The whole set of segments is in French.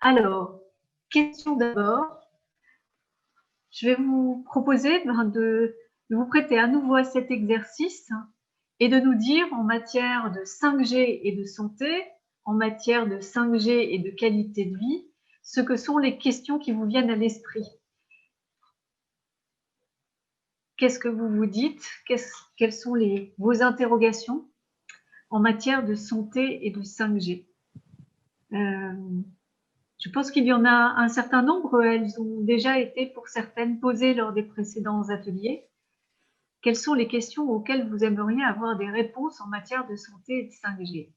Alors, question d'abord. Je vais vous proposer de vous prêter à nouveau à cet exercice et de nous dire en matière de 5G et de santé, en matière de 5G et de qualité de vie, ce que sont les questions qui vous viennent à l'esprit. Qu'est-ce que vous vous dites? Quelles sont vos interrogations en matière de santé et de 5G? Je pense qu'il y en a un certain nombre. Elles ont déjà été, pour certaines, posées lors des précédents ateliers. Quelles sont les questions auxquelles vous aimeriez avoir des réponses en matière de santé et de 5G?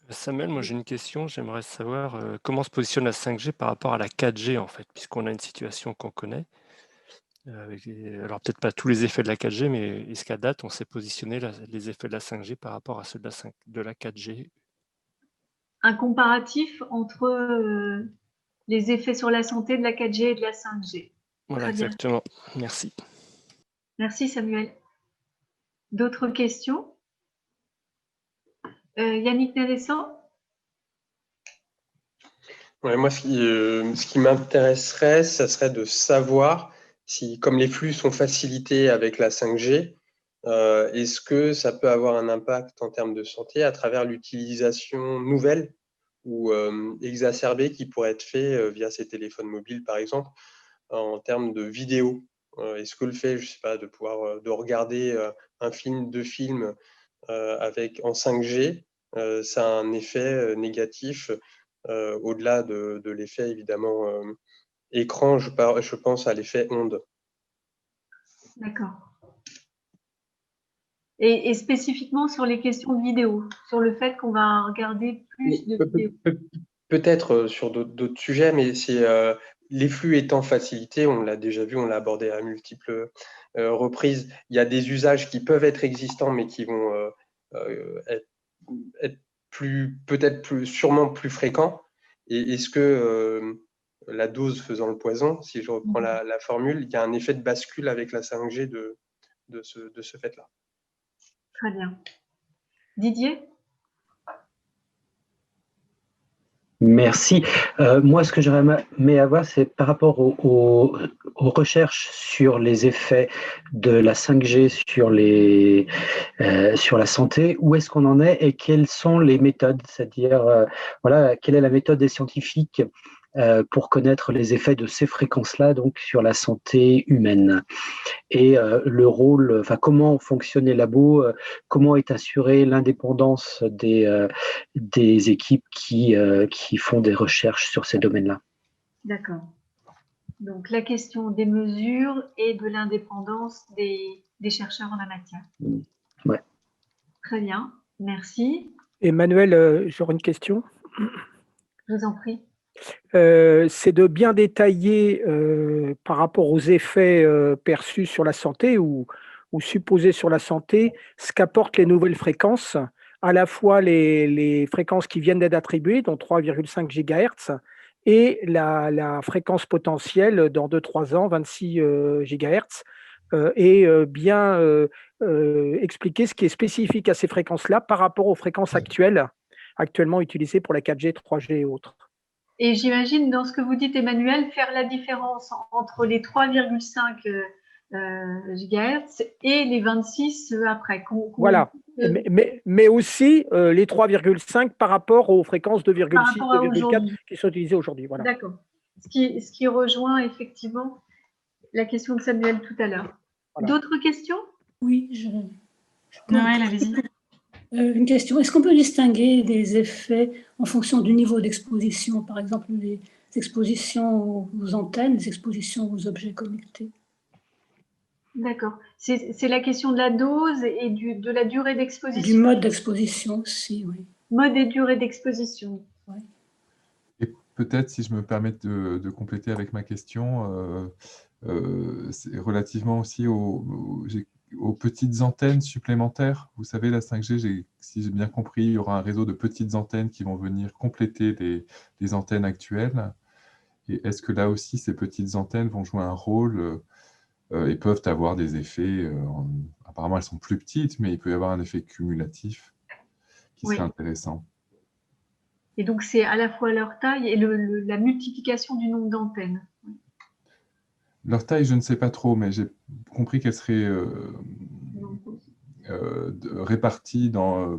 Samuel, moi j'ai une question. J'aimerais savoir comment se positionne la 5G par rapport à la 4G, en fait, puisqu'on a une situation qu'on connaît. Alors peut-être pas tous les effets de la 4G, mais est-ce qu'à date, on s'est positionné les effets de la 5G par rapport à ceux de la 4G? Un comparatif entre les effets sur la santé de la 4G et de la 5G. Voilà, Très bien. exactement. Merci. Merci Samuel. D'autres questions? Yannick Nalessan? Ouais, moi, ce qui m'intéresserait, ça serait de savoir si, comme les flux sont facilités avec la 5G, est-ce que ça peut avoir un impact en termes de santé à travers l'utilisation nouvelle ou exacerbée qui pourrait être fait via ces téléphones mobiles, par exemple, en termes de vidéo. Est-ce que le fait, je sais pas, de pouvoir de regarder un film, deux films en 5G, ça a un effet négatif au-delà de l'effet évidemment écran, je pense à l'effet onde. D'accord. Et spécifiquement sur les questions de vidéo, sur le fait qu'on va regarder plus de vidéos. Peut-être sur d'autres sujets, mais c'est les flux étant facilités, on l'a déjà vu, on l'a abordé à multiples reprises. Il y a des usages qui peuvent être existants, mais qui vont être sûrement plus fréquents. Et est-ce que la dose faisant le poison, si je reprends la formule, il y a un effet de bascule avec la 5G de ce fait-là? Très bien. Didier? Merci. Moi, ce que j'aimerais avoir, c'est par rapport aux recherches sur les effets de la 5G sur la santé. Où est-ce qu'on en est et quelles sont les méthodes? C'est-à-dire, voilà, quelle est la méthode des scientifiques pour connaître les effets de ces fréquences-là donc sur la santé humaine? Et le rôle, enfin comment fonctionnent les labos, comment est assurée l'indépendance des équipes qui font des recherches sur ces domaines-là. D'accord. Donc la question des mesures et de l'indépendance des chercheurs en la matière. Ouais. Très bien, merci. Emmanuel, j'aurais une question. Je vous en prie. C'est de bien détailler par rapport aux effets perçus sur la santé ou supposés sur la santé, ce qu'apportent les nouvelles fréquences, à la fois les fréquences qui viennent d'être attribuées, dont 3,5 GHz, et la fréquence potentielle dans 2-3 ans, 26 GHz, et bien expliquer ce qui est spécifique à ces fréquences-là par rapport aux fréquences actuellement utilisées pour la 4G, 3G et autres. Et j'imagine, dans ce que vous dites, Emmanuel, faire la différence entre les 3,5 GHz et les 26 après. Voilà, mais aussi les 3,5 par rapport aux fréquences 2,6, 2,4 qui sont utilisées aujourd'hui. Voilà. D'accord. Ce qui rejoint effectivement la question de Samuel tout à l'heure. Voilà. D'autres questions? Oui, Noël, allez-y. Une question. Est-ce qu'on peut distinguer des effets en fonction du niveau d'exposition, par exemple les expositions aux antennes, les expositions aux objets connectés? D'accord. C'est la question de la dose et de la durée d'exposition. Du mode d'exposition aussi, oui. Mode et durée d'exposition. Ouais. Et peut-être, si je me permets de compléter avec ma question, c'est relativement aussi aux petites antennes supplémentaires. Vous savez, la 5G, si j'ai bien compris, il y aura un réseau de petites antennes qui vont venir compléter les antennes actuelles. Et est-ce que là aussi, ces petites antennes vont jouer un rôle et peuvent avoir des effets, apparemment elles sont plus petites, mais il peut y avoir un effet cumulatif qui serait intéressant. Et donc, c'est à la fois leur taille et la multiplication du nombre d'antennes. Leur taille, je ne sais pas trop, mais j'ai compris qu'elles seraient réparties,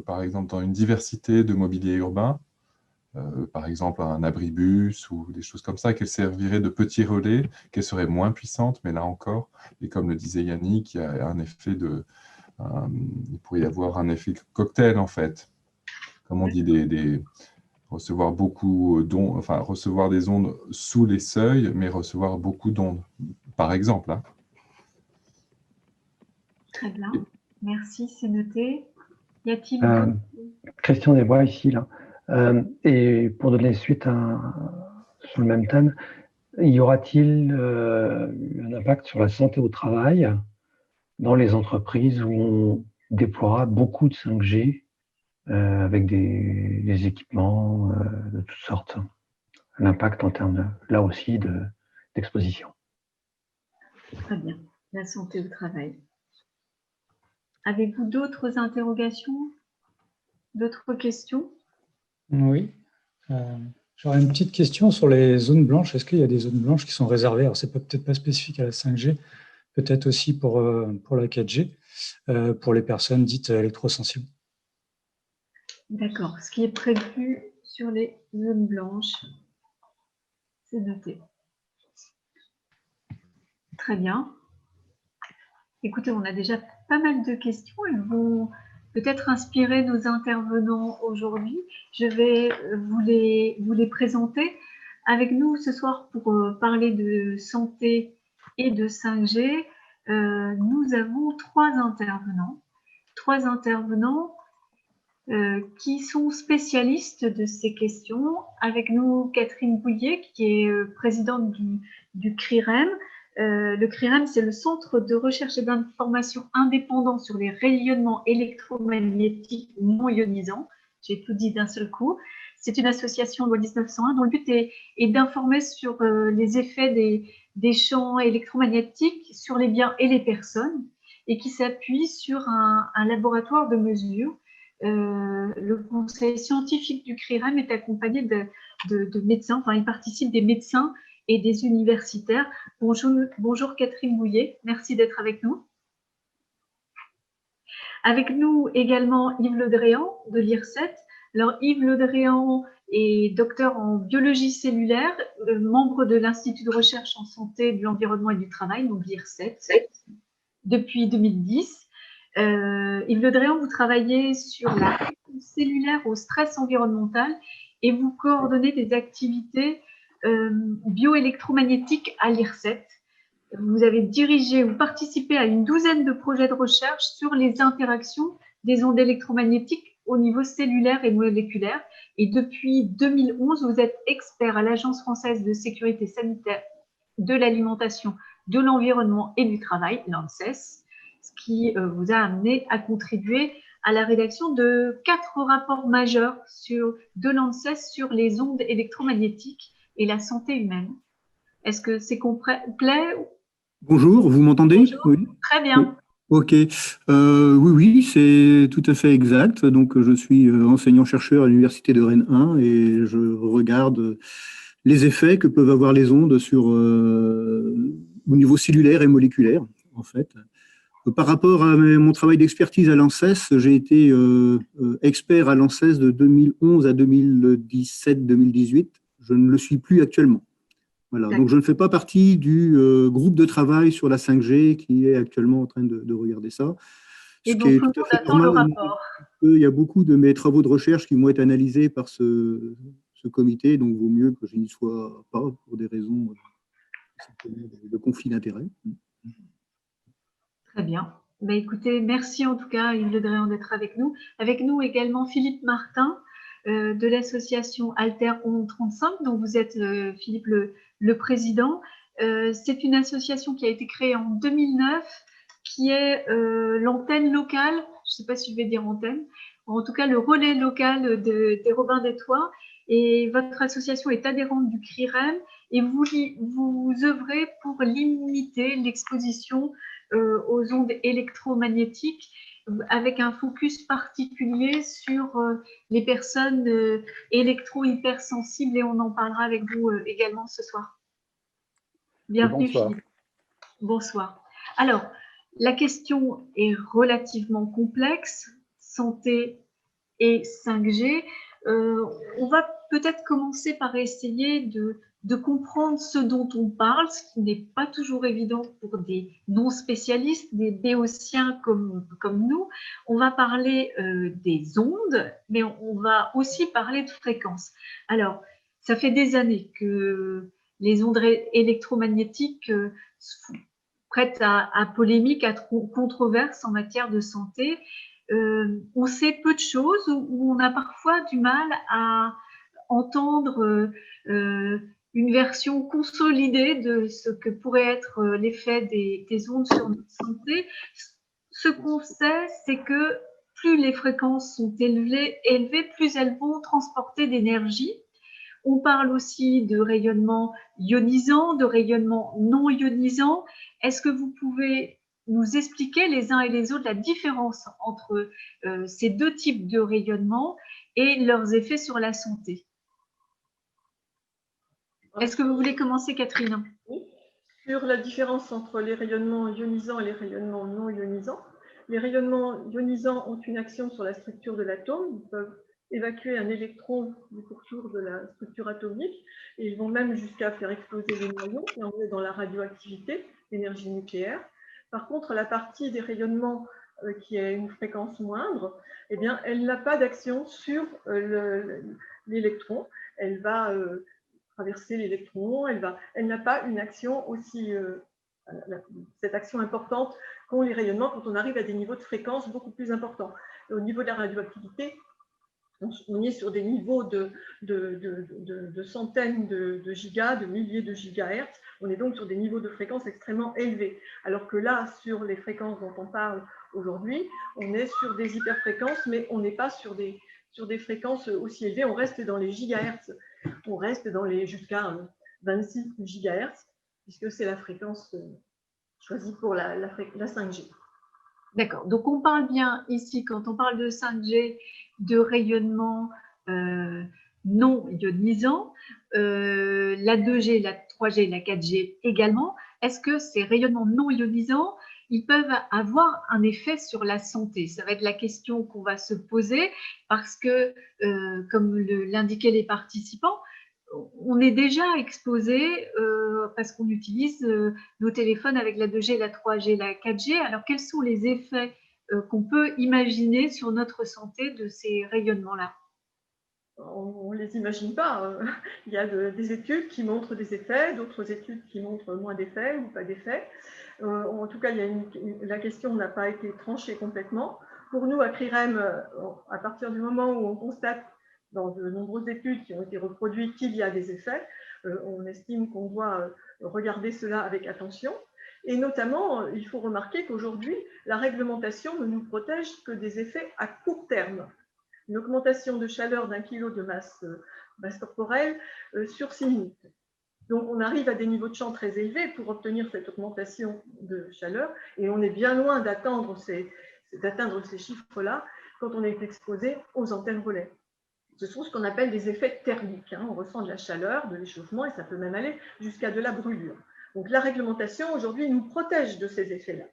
par exemple, dans une diversité de mobilier urbain. Par exemple un abribus ou des choses comme ça, qu'elles serviraient de petits relais, qu'elles seraient moins puissantes, mais là encore, et comme le disait Yannick, il y a un effet il pourrait y avoir un effet cocktail en fait. Comme on dit, recevoir beaucoup d'ondes, enfin recevoir des ondes sous les seuils, mais recevoir beaucoup d'ondes, par exemple. Hein. Très bien, merci, c'est noté. Y a-t-il Christian Desbois ici, là. Et pour donner suite sur le même thème, y aura-t-il un impact sur la santé au travail dans les entreprises où on déploiera beaucoup de 5G avec des équipements de toutes sortes? L'impact en termes, là aussi, d'exposition. Très bien, la santé au travail. Avez-vous d'autres interrogations, d'autres questions? Oui. J'aurais une petite question sur les zones blanches. Est-ce qu'il y a des zones blanches qui sont réservées? Alors, c'est peut-être pas spécifique à la 5G, peut-être aussi pour la 4G, pour les personnes dites électrosensibles. D'accord. Ce qui est prévu sur les zones blanches, c'est noté. Très bien. Écoutez, on a déjà pas mal de questions. Elles vont peut-être inspirer nos intervenants aujourd'hui. Je vais vous les présenter. Avec nous ce soir pour parler de santé et de 5G, nous avons trois intervenants qui sont spécialistes de ces questions. Avec nous, Catherine Bouillet, qui est présidente du CRIREM. Le CRIREM, c'est le Centre de recherche et d'information indépendant sur les rayonnements électromagnétiques non ionisants. J'ai tout dit d'un seul coup. C'est une association loi 1901 dont le but est d'informer sur les effets des champs électromagnétiques sur les biens et les personnes et qui s'appuie sur un laboratoire de mesure. Le conseil scientifique du CRIREM est accompagné de médecins, enfin il participe des médecins et des universitaires. Bonjour Catherine Bouillet, merci d'être avec nous. Avec nous également Yves Le Dréan de l'IRSET. Alors Yves Le Dréan est docteur en biologie cellulaire, membre de l'Institut de recherche en santé, de l'environnement et du travail, donc l'IRSET, depuis 2010. Yves Le Dréan, vous travaillez sur la réponse cellulaire au stress environnemental et vous coordonnez des activités bioélectromagnétiques à l'IRSET. Vous avez dirigé ou participé à une douzaine de projets de recherche sur les interactions des ondes électromagnétiques au niveau cellulaire et moléculaire. Et depuis 2011, vous êtes expert à l'Agence française de sécurité sanitaire de l'alimentation, de l'environnement et du travail, l'ANSES, ce qui vous a amené à contribuer à la rédaction de 4 rapports majeurs de l'ANSES sur les ondes électromagnétiques et la santé humaine. Est-ce que c'est complet? Bonjour, vous m'entendez? Bonjour. Oui. Très bien. Ok. Oui, c'est tout à fait exact. Donc, je suis enseignant-chercheur à l'Université de Rennes 1 et je regarde les effets que peuvent avoir les ondes au niveau cellulaire et moléculaire, en fait. Par rapport à mon travail d'expertise à l'ANSES, j'ai été expert à l'ANSES de 2011 à 2017-2018. Je ne le suis plus actuellement. Voilà. Donc, je ne fais pas partie du groupe de travail sur la 5G qui est actuellement en train de regarder ça. Et donc, on attend le rapport. Il y a beaucoup de mes travaux de recherche qui vont être analysés par ce comité, donc il vaut mieux que je n'y sois pas pour des raisons de conflit d'intérêts. Très bien. Ben, écoutez, merci en tout cas, Yves Le Dréan, d'être avec nous. Avec nous également Philippe Martin de l'association Alter Onde 35, dont vous êtes, Philippe, le président. C'est une association qui a été créée en 2009, qui est l'antenne locale, je ne sais pas si je vais dire antenne, en tout cas le relais local des Robins des Toits. Et votre association est adhérente du CRIREM et vous œuvrez pour limiter l'exposition aux ondes électromagnétiques avec un focus particulier sur les personnes électro-hypersensibles, et on en parlera avec vous également ce soir. Bienvenue, Philippe. Bonsoir. Alors, la question est relativement complexe, santé et 5G. On va peut-être commencer par essayer de comprendre ce dont on parle, ce qui n'est pas toujours évident pour des non-spécialistes, des béotiens comme nous. On va parler des ondes, mais on va aussi parler de fréquences. Alors, ça fait des années que les ondes électromagnétiques prêtes à polémique, à controverse en matière de santé. On sait peu de choses, où on a parfois du mal à entendre une version consolidée de ce que pourrait être l'effet des ondes sur notre santé. Ce qu'on sait, c'est que plus les fréquences sont élevées, plus elles vont transporter d'énergie. On parle aussi de rayonnement ionisant, de rayonnement non ionisant. Est-ce que vous pouvez nous expliquer les uns et les autres la différence entre ces deux types de rayonnement et leurs effets sur la santé? Est-ce que vous voulez commencer, Catherine? Oui. Sur la différence entre les rayonnements ionisants et les rayonnements non ionisants. Les rayonnements ionisants ont une action sur la structure de l'atome. Ils peuvent évacuer un électron du pourtour de la structure atomique, et ils vont même jusqu'à faire exploser les noyaux, et on est dans la radioactivité, l'énergie nucléaire. Par contre, la partie des rayonnements qui a une fréquence moindre, eh bien, elle n'a pas d'action sur l'électron. Elle va traverser l'électron, elle n'a pas une action aussi, cette action importante qu'ont les rayonnements quand on arrive à des niveaux de fréquence beaucoup plus importants. Et au niveau de la radioactivité, on est sur des niveaux de centaines de gigas, de milliers de gigahertz. On est donc sur des niveaux de fréquences extrêmement élevés. Alors que là, sur les fréquences dont on parle aujourd'hui, on est sur des hyperfréquences, mais on n'est pas sur des fréquences aussi élevées. On reste dans les gigahertz. On reste dans les jusqu'à 26 gigahertz, puisque c'est la fréquence choisie pour la 5G. D'accord. Donc, on parle bien ici, quand on parle de 5G, de rayonnement non ionisant, la 2G, la 3G, la 4G également. Est-ce que ces rayonnements non ionisants, ils peuvent avoir un effet sur la santé? Ça va être la question qu'on va se poser, parce que, comme l'indiquaient les participants, on est déjà exposé parce qu'on utilise nos téléphones avec la 2G, la 3G, la 4G. Alors, quels sont les effets qu'on peut imaginer sur notre santé de ces rayonnements-là? On ne les imagine pas. Il y a des études qui montrent des effets, d'autres études qui montrent moins d'effets ou pas d'effets. En tout cas, la question n'a pas été tranchée complètement. Pour nous, à CRIREM, à partir du moment où on constate dans de nombreuses études qui ont été reproduites qu'il y a des effets, on estime qu'on doit regarder cela avec attention. Et notamment, il faut remarquer qu'aujourd'hui, la réglementation ne nous protège que des effets à court terme. Une augmentation de chaleur d'1 kg de masse corporelle sur 6 minutes. Donc, on arrive à des niveaux de champ très élevés pour obtenir cette augmentation de chaleur, et on est bien loin d'atteindre ces chiffres-là quand on est exposé aux antennes relais. Ce sont ce qu'on appelle des effets thermiques. On ressent de la chaleur, de l'échauffement, et ça peut même aller jusqu'à de la brûlure. Donc, la réglementation, aujourd'hui, nous protège de ces effets-là.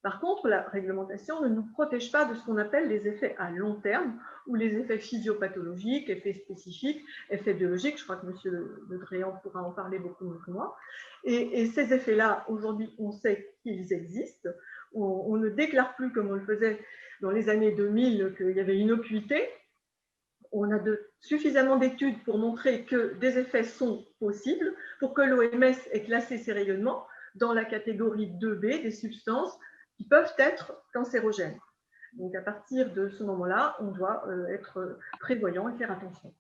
Par contre, la réglementation ne nous protège pas de ce qu'on appelle les effets à long terme, ou les effets physiopathologiques, effets spécifiques, effets biologiques. Je crois que M. Le Dréan pourra en parler beaucoup mieux que moi. Et ces effets-là, aujourd'hui, on sait qu'ils existent. On ne déclare plus, comme on le faisait dans les années 2000, qu'il y avait une innocuité. On a suffisamment d'études pour montrer que des effets sont possibles, pour que l'OMS ait classé ces rayonnements dans la catégorie 2B, des substances qui peuvent être cancérogènes. Donc, à partir de ce moment-là, on doit être prévoyant et faire attention.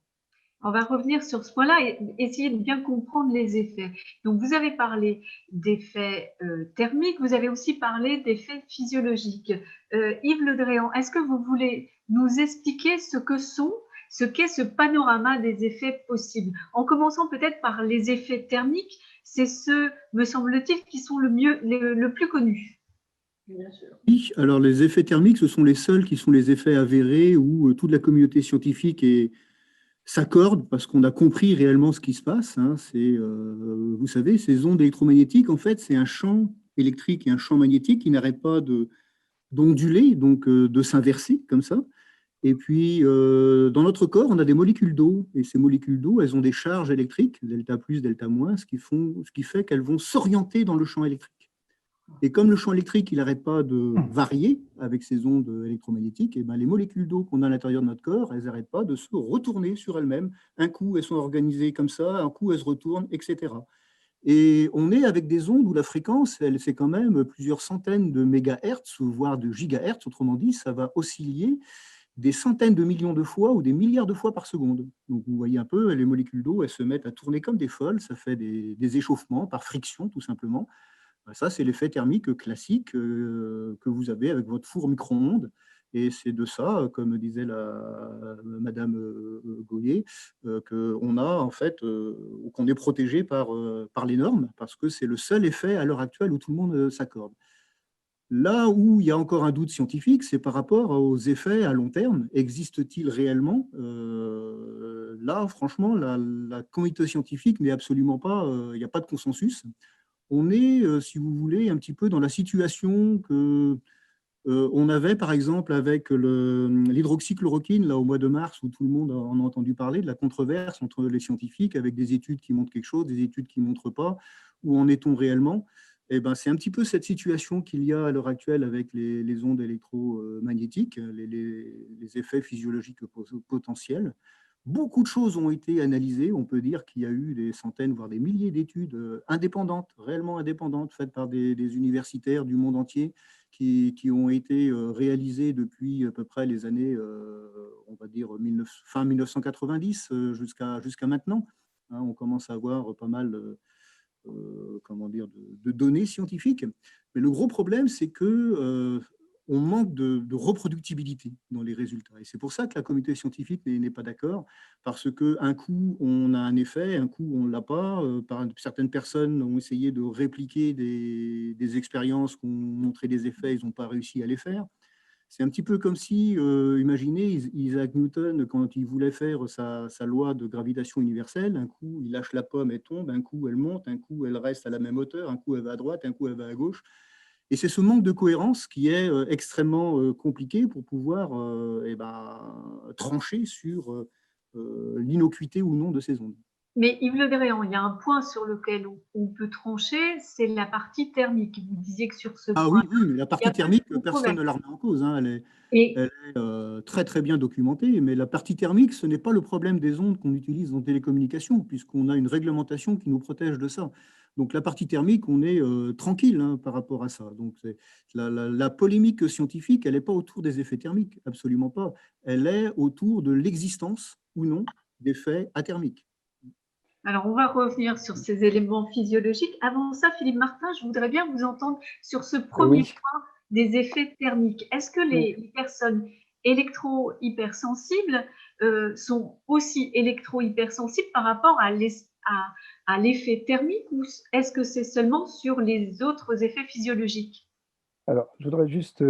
On va revenir sur ce point-là et essayer de bien comprendre les effets. Donc, vous avez parlé d'effets thermiques, vous avez aussi parlé d'effets physiologiques. Yves Le Dréan, est-ce que vous voulez nous expliquer ce qu'est ce panorama des effets possibles? En commençant peut-être par les effets thermiques, c'est ceux, me semble-t-il, qui sont le plus connus. Bien sûr. Oui, alors les effets thermiques, ce sont les seuls qui sont les effets avérés où toute la communauté scientifique s'accorde parce qu'on a compris réellement ce qui se passe. Hein. Vous savez, ces ondes électromagnétiques, en fait, c'est un champ électrique et un champ magnétique qui n'arrêtent pas d'onduler, donc de s'inverser comme ça. Et puis, dans notre corps, on a des molécules d'eau. Et ces molécules d'eau, elles ont des charges électriques, delta plus, delta moins, ce qui fait qu'elles vont s'orienter dans le champ électrique. Et comme le champ électrique, il n'arrête pas de varier avec ces ondes électromagnétiques, et ben les molécules d'eau qu'on a à l'intérieur de notre corps, elles n'arrêtent pas de se retourner sur elles-mêmes. Un coup, elles sont organisées comme ça, un coup, elles se retournent, etc. Et on est avec des ondes où la fréquence, c'est quand même plusieurs centaines de mégahertz, voire de gigahertz, autrement dit, ça va osciller des centaines de millions de fois ou des milliards de fois par seconde. Donc vous voyez un peu, les molécules d'eau, elles se mettent à tourner comme des folles, ça fait des échauffements par friction tout simplement. Ça, c'est l'effet thermique classique que vous avez avec votre four micro-ondes. Et c'est de ça, comme disait Madame Goyer, qu'on a en fait, qu'on est protégé par les normes, parce que c'est le seul effet à l'heure actuelle où tout le monde s'accorde. Là où il y a encore un doute scientifique, c'est par rapport aux effets à long terme. Existe-t-il réellement Là, franchement, la communauté scientifique n'est absolument pas, il n'y a pas de consensus. On est, si vous voulez, un petit peu dans la situation que on avait, par exemple, avec l'hydroxychloroquine, là, au mois de mars, où tout le monde en a entendu parler, de la controverse entre les scientifiques, avec des études qui montrent quelque chose, des études qui ne montrent pas. Où en est-on réellement? Eh ben, c'est un petit peu cette situation qu'il y a à l'heure actuelle avec les ondes électromagnétiques, les effets physiologiques potentiels. Beaucoup de choses ont été analysées. On peut dire qu'il y a eu des centaines, voire des milliers d'études indépendantes, réellement indépendantes, faites par des universitaires du monde entier qui ont été réalisées depuis à peu près les années, on va dire, fin 1990 jusqu'à maintenant. Hein, on commence à avoir pas mal comment dire, de données scientifiques. Mais le gros problème, c'est que on manque de reproductibilité dans les résultats. Et c'est pour ça que la communauté scientifique n'est pas d'accord, parce qu'un coup, on a un effet, un coup, on ne l'a pas. Certaines personnes ont essayé de répliquer des expériences qui ont montré des effets, ils n'ont pas réussi à les faire. C'est un petit peu comme si, imaginez, Isaac Newton, quand il voulait faire sa loi de gravitation universelle, un coup, il lâche la pomme, elle tombe, un coup, elle monte, un coup, elle reste à la même hauteur, un coup, elle va à droite, un coup, elle va à gauche. Et c'est ce manque de cohérence qui est extrêmement compliqué pour pouvoir trancher sur l'innocuité ou non de ces ondes. Mais Yves Le Dréan, il y a un point sur lequel on peut trancher, c'est la partie thermique. Vous disiez que sur ce point. Oui, mais la partie thermique, personne ne la remet en cause. Hein. Elle est très très bien documentée, mais la partie thermique, ce n'est pas le problème des ondes qu'on utilise en télécommunication, puisqu'on a une réglementation qui nous protège de ça. Donc la partie thermique, on est tranquille par rapport à ça. Donc la polémique scientifique, elle n'est pas autour des effets thermiques, absolument pas. Elle est autour de l'existence ou non d'effets athermiques. Alors, on va revenir sur ces éléments physiologiques. Avant ça, Philippe Martin, je voudrais bien vous entendre sur ce premier point des effets thermiques. Est-ce que les personnes électro-hypersensibles sont aussi électro-hypersensibles par rapport à l'effet thermique, ou est-ce que c'est seulement sur les autres effets physiologiques? Alors, je voudrais juste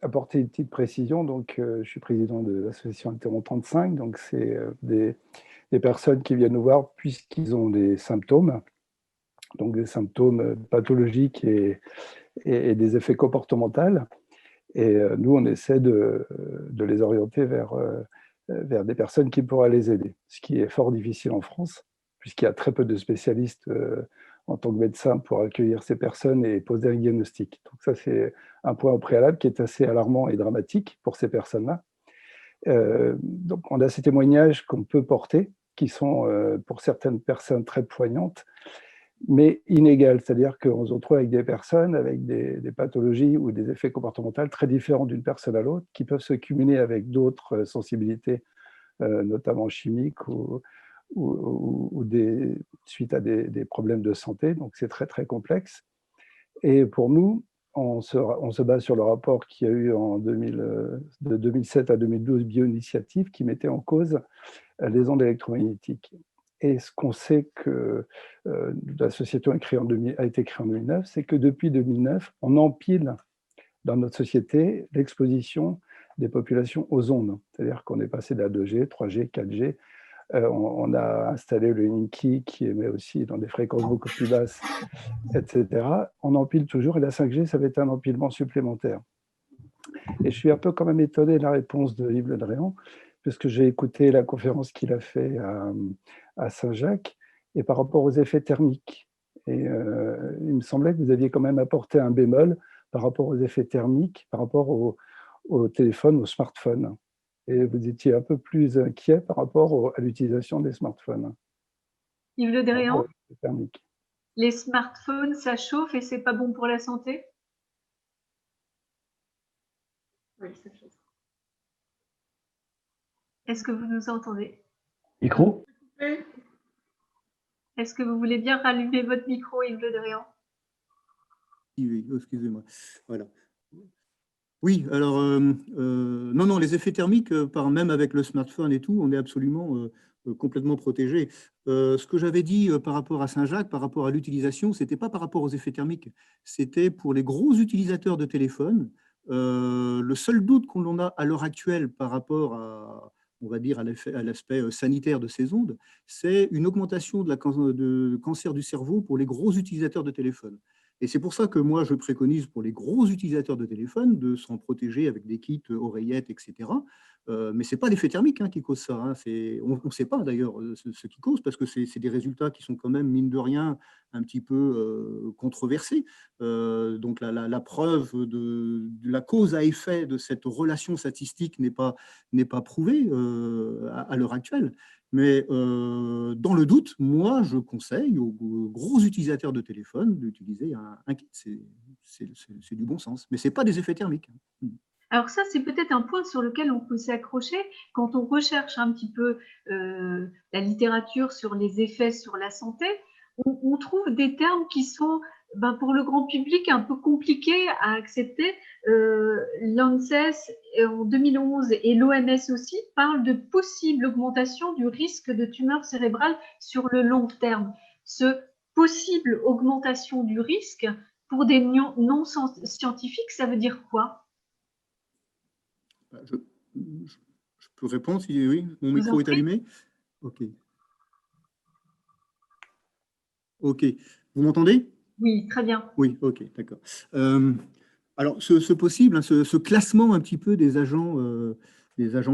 apporter une petite précision. Donc, je suis président de l'association Interron 35. Donc, c'est des personnes qui viennent nous voir puisqu'ils ont des symptômes, donc des symptômes pathologiques et des effets comportementaux. Et nous, on essaie de les orienter vers des personnes qui pourraient les aider, ce qui est fort difficile en France, puisqu'il y a très peu de spécialistes en tant que médecin pour accueillir ces personnes et poser un diagnostic. Donc ça, c'est un point au préalable qui est assez alarmant et dramatique pour ces personnes-là. Donc on a ces témoignages qu'on peut porter, qui sont pour certaines personnes très poignantes, mais inégales, c'est-à-dire qu'on se retrouve avec des personnes avec des pathologies ou des effets comportementaux très différents d'une personne à l'autre, qui peuvent se cumuler avec d'autres sensibilités, notamment chimiques ou suite à des problèmes de santé. Donc c'est très très complexe. Et pour nous, on se base sur le rapport qu'il y a eu de 2007 à 2012, Bioinitiative, qui mettait en cause les ondes électromagnétiques. Et ce qu'on sait que l'association a été créée en 2009, c'est que depuis 2009, on empile dans notre société l'exposition des populations aux ondes. C'est-à-dire qu'on est passé de la 2G, 3G, 4G. On a installé le Linky qui émet aussi dans des fréquences beaucoup plus basses, etc. On empile toujours et la 5G, ça va être un empilement supplémentaire. Et je suis un peu quand même étonné de la réponse de Yves Le Drian, puisque j'ai écouté la conférence qu'il a fait à Saint-Jacques, et par rapport aux effets thermiques. Et il me semblait que vous aviez quand même apporté un bémol par rapport aux effets thermiques, par rapport au téléphone, au smartphone. Et vous étiez un peu plus inquiet par rapport à l'utilisation des smartphones. Yves Le Drian, les smartphones, ça chauffe et c'est pas bon pour la santé? Oui, c'est ça. Est-ce que vous nous entendez? Micro? Oui. Est-ce que vous voulez bien rallumer votre micro, Yves Le Drian? Oui, excusez-moi. Voilà. Oui, alors, non, les effets thermiques, même avec le smartphone et tout, on est absolument complètement protégé. Ce que j'avais dit par rapport à Saint-Jacques, par rapport à l'utilisation, ce n'était pas par rapport aux effets thermiques, c'était pour les gros utilisateurs de téléphone. Le seul doute qu'on a à l'heure actuelle par rapport à, on va dire, à l'aspect sanitaire de ces ondes, c'est une augmentation de cancer du cerveau pour les gros utilisateurs de téléphone. Et c'est pour ça que moi, je préconise pour les gros utilisateurs de téléphone de s'en protéger avec des kits, oreillettes, etc. Mais ce n'est pas l'effet thermique qui cause ça. On ne sait pas d'ailleurs ce qui cause, parce que c'est des résultats qui sont quand même, mine de rien, un petit peu controversés. Donc la preuve de la cause à effet de cette relation statistique n'est pas prouvée à l'heure actuelle. Mais dans le doute, moi, je conseille aux gros utilisateurs de téléphone d'utiliser un kit. C'est du bon sens. Mais ce n'est pas des effets thermiques. Alors ça, c'est peut-être un point sur lequel on peut s'accrocher quand on recherche un petit peu la littérature sur les effets sur la santé. On trouve des termes qui sont, pour le grand public, un peu compliqués à accepter. L'ANSES en 2011 et l'OMS aussi parlent de possible augmentation du risque de tumeur cérébrale sur le long terme. Ce possible augmentation du risque, pour des non-scientifiques, ça veut dire quoi? Je peux répondre si oui, mon micro est allumé. Ok. Ok. Vous m'entendez? Oui, très bien. Oui, ok, d'accord. Alors, ce possible, ce classement un petit peu des agents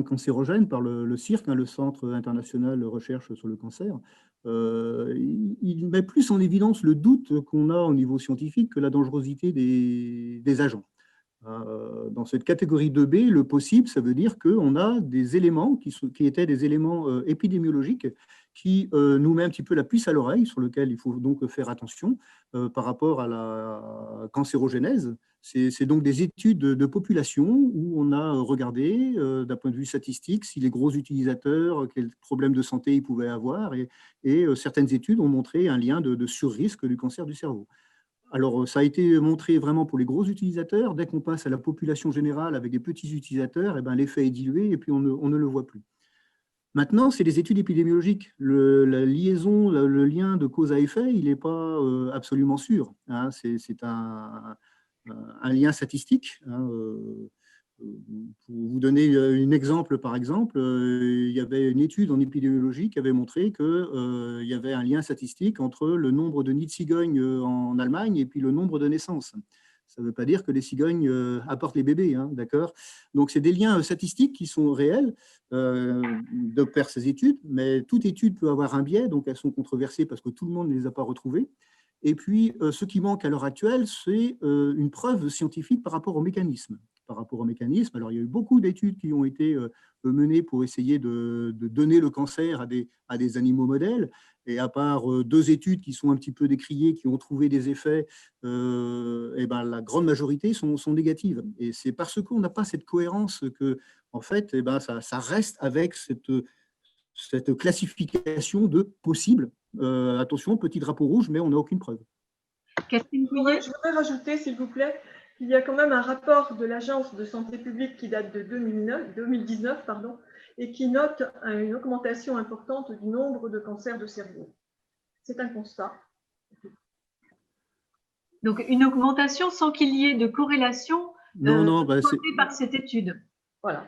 cancérogènes par le CIRC, le Centre international de recherche sur le cancer, il met plus en évidence le doute qu'on a au niveau scientifique que la dangerosité des agents. Dans cette catégorie 2B, le possible, ça veut dire qu'on a des éléments qui étaient des éléments épidémiologiques qui nous met un petit peu la puce à l'oreille, sur lequel il faut donc faire attention par rapport à la cancérogénèse. C'est donc des études de population où on a regardé, d'un point de vue statistique, si les gros utilisateurs, quels problèmes de santé ils pouvaient avoir, et certaines études ont montré un lien de surrisque du cancer du cerveau. Alors, ça a été montré vraiment pour les gros utilisateurs. Dès qu'on passe à la population générale avec des petits utilisateurs, l'effet est dilué et puis on ne le voit plus. Maintenant, c'est des études épidémiologiques. La liaison, le lien de cause à effet, il n'est pas absolument sûr. C'est un lien statistique. Pour vous donner un exemple, par exemple, il y avait une étude en épidémiologie qui avait montré qu'il y avait un lien statistique entre le nombre de nids de cigognes en Allemagne et puis le nombre de naissances. Ça ne veut pas dire que les cigognes apportent les bébés, d'accord? Donc, c'est des liens statistiques qui sont réels de par ces études, mais toute étude peut avoir un biais, donc elles sont controversées parce que tout le monde ne les a pas retrouvées. Et puis, ce qui manque à l'heure actuelle, c'est une preuve scientifique par rapport au mécanisme. Alors, il y a eu beaucoup d'études qui ont été menées pour essayer de donner le cancer à des animaux modèles. Et à part 2 études qui sont un petit peu décriées, qui ont trouvé des effets, la grande majorité sont négatives. Et c'est parce qu'on n'a pas cette cohérence que, en fait, ça reste avec cette classification de possible. Attention, petit drapeau rouge, mais on n'a aucune preuve. Je voudrais rajouter, s'il vous plaît, qu'il y a quand même un rapport de l'Agence de santé publique qui date de 2019 et qui note une augmentation importante du nombre de cancers de cerveau. C'est un constat. Donc, une augmentation sans qu'il y ait de corrélation Non, bah, portée par cette étude. Voilà.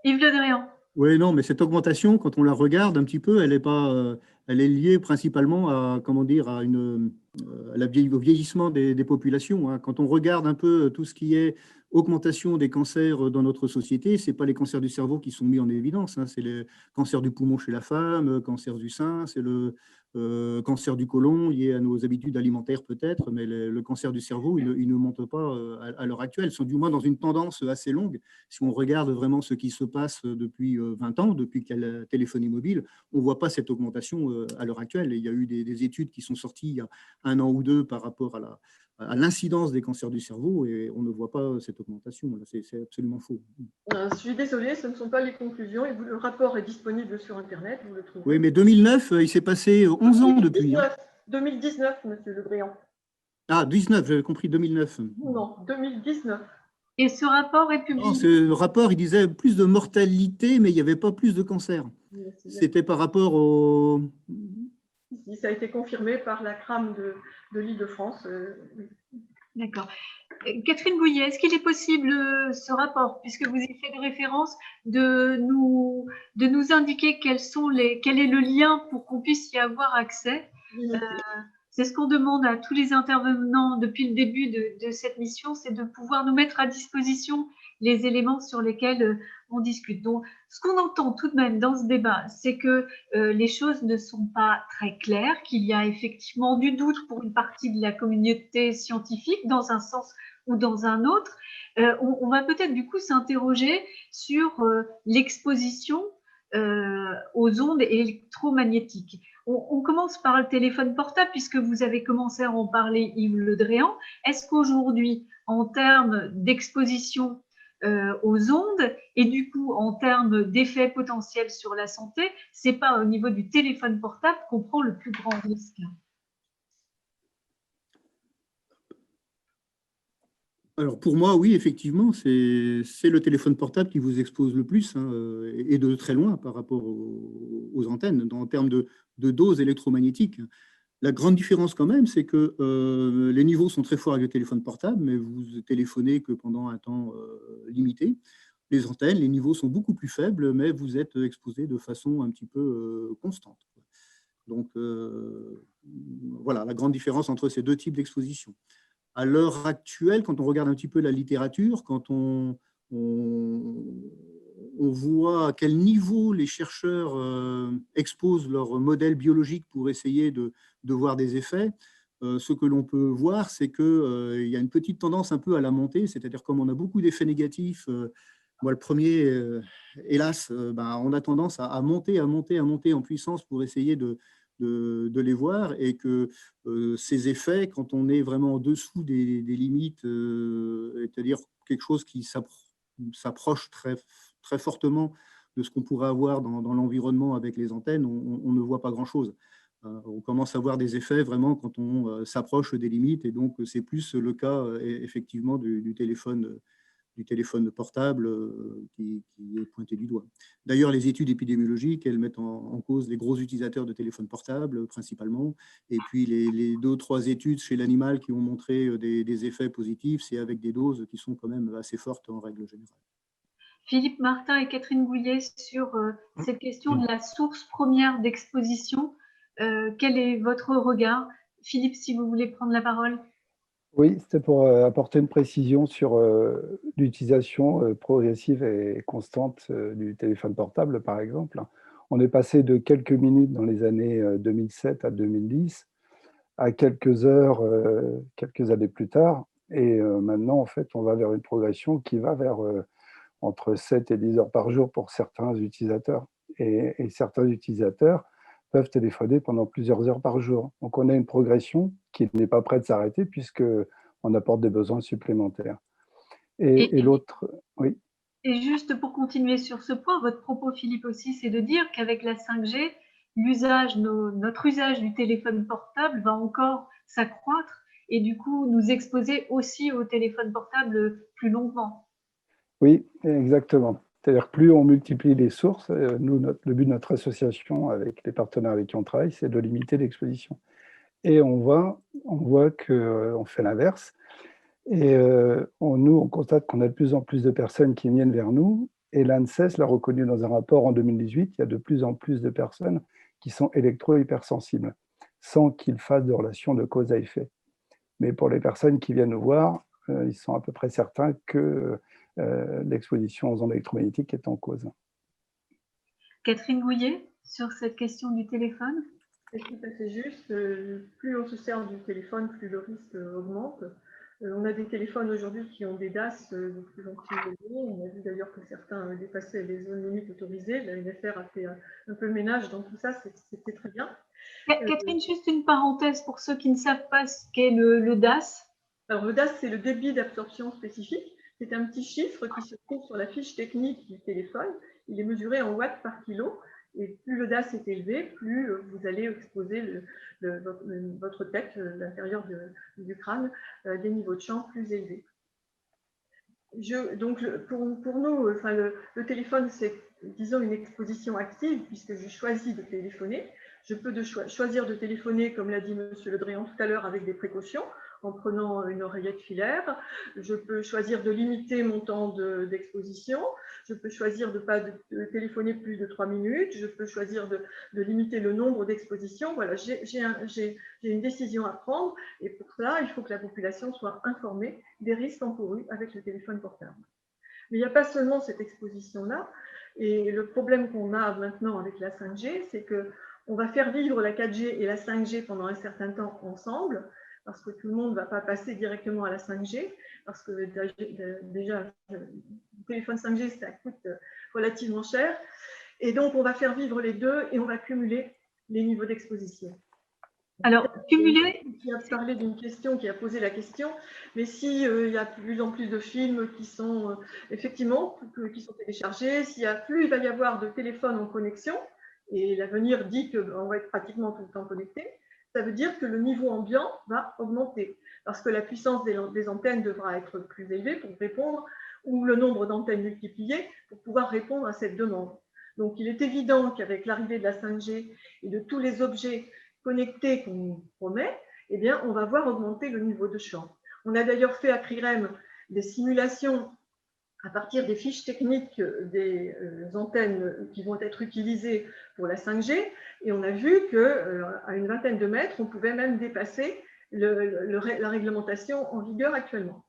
Yves Le Drian. Oui, non, mais cette augmentation, quand on la regarde un petit peu, elle est pas, elle est liée principalement à, comment dire, à au vieillissement des populations, hein. Quand on regarde un peu tout ce qui est augmentation des cancers dans notre société, c'est pas les cancers du cerveau qui sont mis en évidence, hein. C'est le cancer du poumon chez la femme, cancer du sein, c'est le cancer du côlon lié à nos habitudes alimentaires peut-être, mais le cancer du cerveau, il ne monte pas à l'heure actuelle. Ils sont du moins dans une tendance assez longue. Si on regarde vraiment ce qui se passe depuis 20 ans, depuis qu'il y a la téléphonie mobile, on ne voit pas cette augmentation à l'heure actuelle. Et il y a eu des études qui sont sorties il y a 1 an ou 2 par rapport à l'incidence des cancers du cerveau et on ne voit pas cette augmentation. C'est absolument faux. Je suis désolée, ce ne sont pas les conclusions. Et le rapport est disponible sur Internet, vous le trouvez. Oui, mais 2009, il s'est passé 11 ans depuis. 2019, monsieur Le Drian. Ah, 19, j'avais compris 2009. Non, 2019. Et ce rapport est publié. Non, ce rapport, il disait plus de mortalité, mais il n'y avait pas plus de cancer. C'était par rapport au... Ça a été confirmé par la CRAM de l'Île-de-France. D'accord. Catherine Bouillet, est-ce qu'il est possible, ce rapport, puisque vous y faites référence, de nous indiquer quel est le lien pour qu'on puisse y avoir accès? C'est ce qu'on demande à tous les intervenants depuis le début de cette mission, c'est de pouvoir nous mettre à disposition les éléments sur lesquels on discute. Donc, ce qu'on entend tout de même dans ce débat, c'est que les choses ne sont pas très claires, qu'il y a effectivement du doute pour une partie de la communauté scientifique dans un sens ou dans un autre. On va peut-être du coup s'interroger sur l'exposition aux ondes électromagnétiques. On commence par le téléphone portable, puisque vous avez commencé à en parler, Yves Le Drian. Est-ce qu'aujourd'hui, en termes d'exposition aux ondes et du coup en termes d'effets potentiels sur la santé, c'est pas au niveau du téléphone portable qu'on prend le plus grand risque? Alors pour moi, oui, effectivement, c'est le téléphone portable qui vous expose le plus, hein, et de très loin par rapport aux antennes, en termes de doses électromagnétiques. La grande différence quand même, c'est que les niveaux sont très forts avec le téléphone portable, mais vous téléphonez que pendant un temps limité. Les antennes, les niveaux sont beaucoup plus faibles, mais vous êtes exposé de façon un petit peu constante. Donc voilà la grande différence entre ces deux types d'exposition. À l'heure actuelle, quand on regarde un petit peu la littérature, quand on voit à quel niveau les chercheurs exposent leur modèle biologique pour essayer de voir des effets, ce que l'on peut voir, c'est qu'il y a une petite tendance un peu à la montée, c'est-à-dire comme on a beaucoup d'effets négatifs, moi le premier, hélas, on a tendance à monter en puissance pour essayer de les voir, et que ces effets, quand on est vraiment en dessous des limites, c'est-à-dire quelque chose qui s'approche très, très fortement de ce qu'on pourrait avoir dans l'environnement avec les antennes, on ne voit pas grand-chose. On commence à voir des effets vraiment quand on s'approche des limites, et donc c'est plus le cas effectivement du téléphone portable qui est pointé du doigt. D'ailleurs, les études épidémiologiques, elles mettent en cause les gros utilisateurs de téléphones portables principalement, et puis les 2 ou 3 études chez l'animal qui ont montré des effets positifs, c'est avec des doses qui sont quand même assez fortes en règle générale. Philippe Martin et Catherine Bouillet, sur cette question de la source première d'exposition, quel est votre regard? Philippe, si vous voulez prendre la parole. Oui, c'était pour apporter une précision sur l'utilisation progressive et constante du téléphone portable, par exemple. On est passé de quelques minutes dans les années 2007 à 2010 à quelques heures, quelques années plus tard. Et maintenant, en fait, on va vers une progression qui va vers entre 7 et 10 heures par jour pour certains utilisateurs. Et certains utilisateurs peuvent téléphoner pendant plusieurs heures par jour. Donc, on a une progression qui n'est pas prête de s'arrêter puisqu'on apporte des besoins supplémentaires. Et l'autre, oui. Et juste pour continuer sur ce point, votre propos, Philippe, aussi, c'est de dire qu'avec la 5G, notre usage du téléphone portable va encore s'accroître et du coup nous exposer aussi au téléphone portable plus longuement. Oui, exactement. C'est-à-dire que plus on multiplie les sources, nous, le but de notre association avec les partenaires avec qui on travaille, c'est de limiter l'exposition. Et on voit qu'on fait l'inverse. Et on constate qu'on a de plus en plus de personnes qui viennent vers nous. Et l'ANSES l'a reconnu dans un rapport en 2018, il y a de plus en plus de personnes qui sont électro-hypersensibles, sans qu'ils fassent de relation de cause à effet. Mais pour les personnes qui viennent nous voir, ils sont à peu près certains que l'exposition aux ondes électromagnétiques est en cause. Catherine Gouillet, sur cette question du téléphone? C'est tout à fait juste. Plus on se sert du téléphone, plus le risque augmente. On a des téléphones aujourd'hui qui ont des DAS de plus en plus élevés. On a vu d'ailleurs que certains dépassaient les zones limites autorisées. La NFR a fait un peu le ménage dans tout ça, c'était très bien. Catherine, juste une parenthèse pour ceux qui ne savent pas ce qu'est le DAS. Alors le DAS, c'est le débit d'absorption spécifique. C'est un petit chiffre qui se trouve sur la fiche technique du téléphone. Il est mesuré en watts par kilo. Et plus le DAS est élevé, plus vous allez exposer votre tête, l'intérieur du crâne, des niveaux de champ plus élevés. Donc, pour nous, enfin, le téléphone, c'est, disons, une exposition active, puisque je choisis de téléphoner. Je peux choisir de téléphoner, comme l'a dit M. Le Drian tout à l'heure, avec des précautions, en prenant une oreillette filaire. Je peux choisir de limiter mon temps d'exposition. Je peux choisir de ne pas téléphoner plus de 3 minutes. Je peux choisir de limiter le nombre d'expositions. Voilà, j'ai une décision à prendre. Et pour cela, il faut que la population soit informée des risques encourus avec le téléphone portable. Mais il n'y a pas seulement cette exposition-là. Et le problème qu'on a maintenant avec la 5G, c'est qu'on va faire vivre la 4G et la 5G pendant un certain temps ensemble, parce que tout le monde ne va pas passer directement à la 5G, parce que déjà, le téléphone 5G, ça coûte relativement cher. Et donc, on va faire vivre les deux et on va cumuler les niveaux d'exposition. Alors, cumuler… Qui a parlé d'une question, qui a posé la question, mais si il y a de plus en plus de films qui sont effectivement qui sont téléchargés, plus il va y avoir de téléphones en connexion, et l'avenir dit qu'on va être pratiquement tout le temps connecté, ça veut dire que le niveau ambiant va augmenter, parce que la puissance des antennes devra être plus élevée pour répondre, ou le nombre d'antennes multiplié pour pouvoir répondre à cette demande. Donc, il est évident qu'avec l'arrivée de la 5G et de tous les objets connectés qu'on nous promet, eh bien, on va voir augmenter le niveau de champ. On a d'ailleurs fait à CRIREM des simulations à partir des fiches techniques des antennes qui vont être utilisées pour la 5G, et on a vu qu'à une vingtaine de mètres, on pouvait même dépasser la réglementation en vigueur actuellement.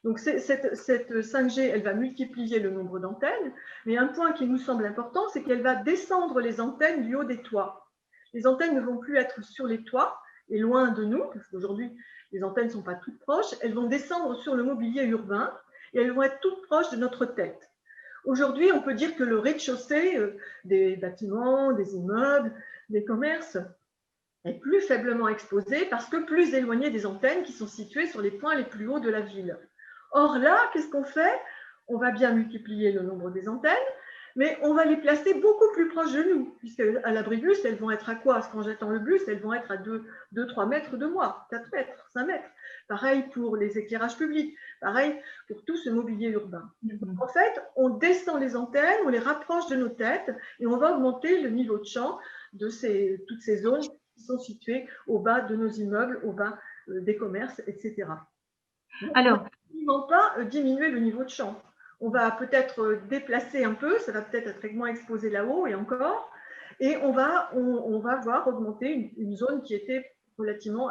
Donc, cette 5G, elle va multiplier le nombre d'antennes, mais un point qui nous semble important, c'est qu'elle va descendre les antennes du haut des toits. Les antennes ne vont plus être sur les toits et loin de nous, parce qu'aujourd'hui, les antennes ne sont pas toutes proches, elles vont descendre sur le mobilier urbain et elles vont être toutes proches de notre tête. Aujourd'hui, on peut dire que le rez-de-chaussée des bâtiments, des immeubles, des commerces est plus faiblement exposé parce que plus éloigné des antennes qui sont situées sur les points les plus hauts de la ville. Or là, qu'est-ce qu'on fait? On va bien multiplier le nombre des antennes, mais on va les placer beaucoup plus proches de nous, puisque à l'abribus, elles vont être à quoi? Quand j'attends le bus, elles vont être à 2-3 mètres de moi, 4 mètres, 5 mètres. Pareil pour les éclairages publics, pareil pour tout ce mobilier urbain. Donc, en fait, on descend les antennes, on les rapproche de nos têtes et on va augmenter le niveau de champ de toutes ces zones qui sont situées au bas de nos immeubles, au bas des commerces, etc. Donc, alors, on ne va pas diminuer le niveau de champ. On va peut-être déplacer un peu, ça va peut-être être moins exposé là-haut et encore, et on va voir augmenter une zone qui était relativement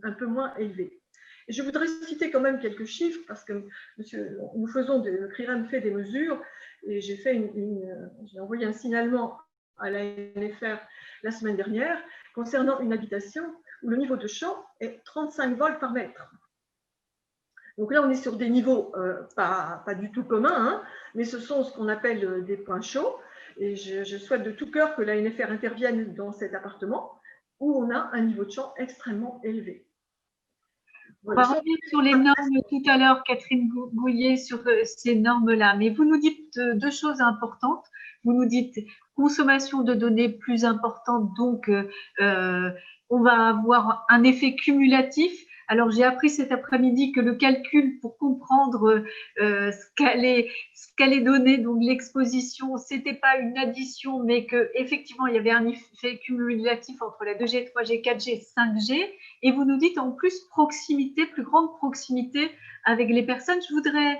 un peu moins élevée. Et je voudrais citer quand même quelques chiffres, parce que nous faisons, le CRIREM fait des mesures, et j'ai envoyé un signalement à la NFR la semaine dernière concernant une habitation où le niveau de champ est 35 volts par mètre. Donc là, on est sur des niveaux pas du tout communs, hein, mais ce sont ce qu'on appelle des points chauds. Et je souhaite de tout cœur que la NFR intervienne dans cet appartement où on a un niveau de champ extrêmement élevé. Voilà. On va revenir sur les normes tout à l'heure, Catherine Gouillet, sur ces normes-là. Mais vous nous dites deux choses importantes. Vous nous dites consommation de données plus importante, donc on va avoir un effet cumulatif Alors, j'ai appris cet après-midi que le calcul pour comprendre ce qu'allait donner donc l'exposition, c'était pas une addition, mais que effectivement il y avait un effet cumulatif entre la 2G, 3G, 4G, 5G. Et vous nous dites en plus proximité, plus grande proximité avec les personnes. Je voudrais,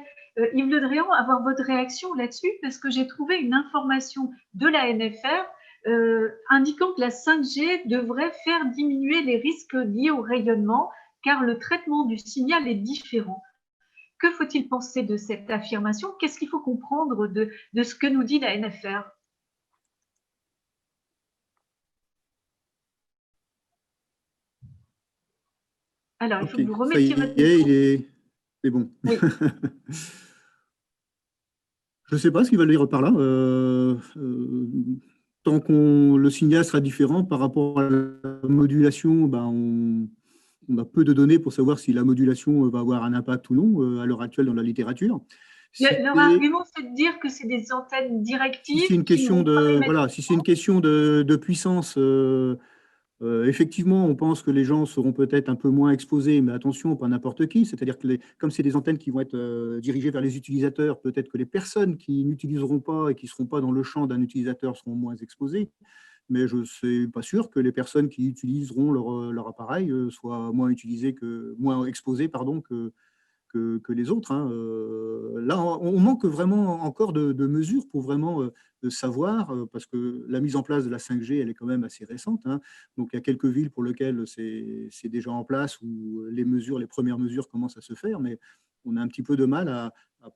Yves Le Drian, avoir votre réaction là-dessus, parce que j'ai trouvé une information de la NFR indiquant que la 5G devrait faire diminuer les risques liés au rayonnement, car le traitement du signal est différent. Que faut-il penser de cette affirmation? Qu'est-ce qu'il faut comprendre de ce que nous dit la NFR? Alors, il faut que vous remettiez votre micro. C'est bon. Oui. Je ne sais pas ce qu'il va dire par là. Tant que le signal sera différent par rapport à la modulation, ben on a peu de données pour savoir si la modulation va avoir un impact ou non à l'heure actuelle dans la littérature. Leur argument, c'est de dire que c'est des antennes directives. Si c'est une question de puissance, effectivement, on pense que les gens seront peut-être un peu moins exposés, mais attention, pas n'importe qui. C'est-à-dire que comme c'est des antennes qui vont être dirigées vers les utilisateurs, peut-être que les personnes qui n'utiliseront pas et qui ne seront pas dans le champ d'un utilisateur seront moins exposées. Mais je ne suis pas sûr que les personnes qui utiliseront leur appareil soient moins exposées que les autres. Hein. Là, on manque vraiment encore de mesures pour vraiment savoir, parce que la mise en place de la 5G, elle est quand même assez récente. Hein. Donc, il y a quelques villes pour lesquelles c'est déjà en place, où les premières mesures commencent à se faire, mais on a un petit peu de mal à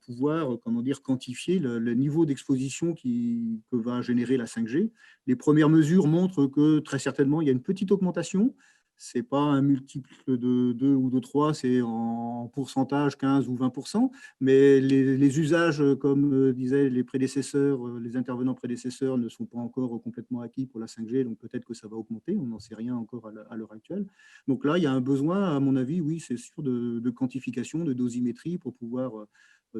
pouvoir quantifier le niveau d'exposition que va générer la 5G. Les premières mesures montrent que très certainement, il y a une petite augmentation. Ce n'est pas un multiple de 2 ou de 3, c'est en pourcentage 15 ou 20%, mais les usages, comme disaient les prédécesseurs, les intervenants prédécesseurs, ne sont pas encore complètement acquis pour la 5G, donc peut-être que ça va augmenter, on n'en sait rien encore à l'heure actuelle. Donc là, il y a un besoin, à mon avis, oui, c'est sûr, de quantification, de dosimétrie pour pouvoir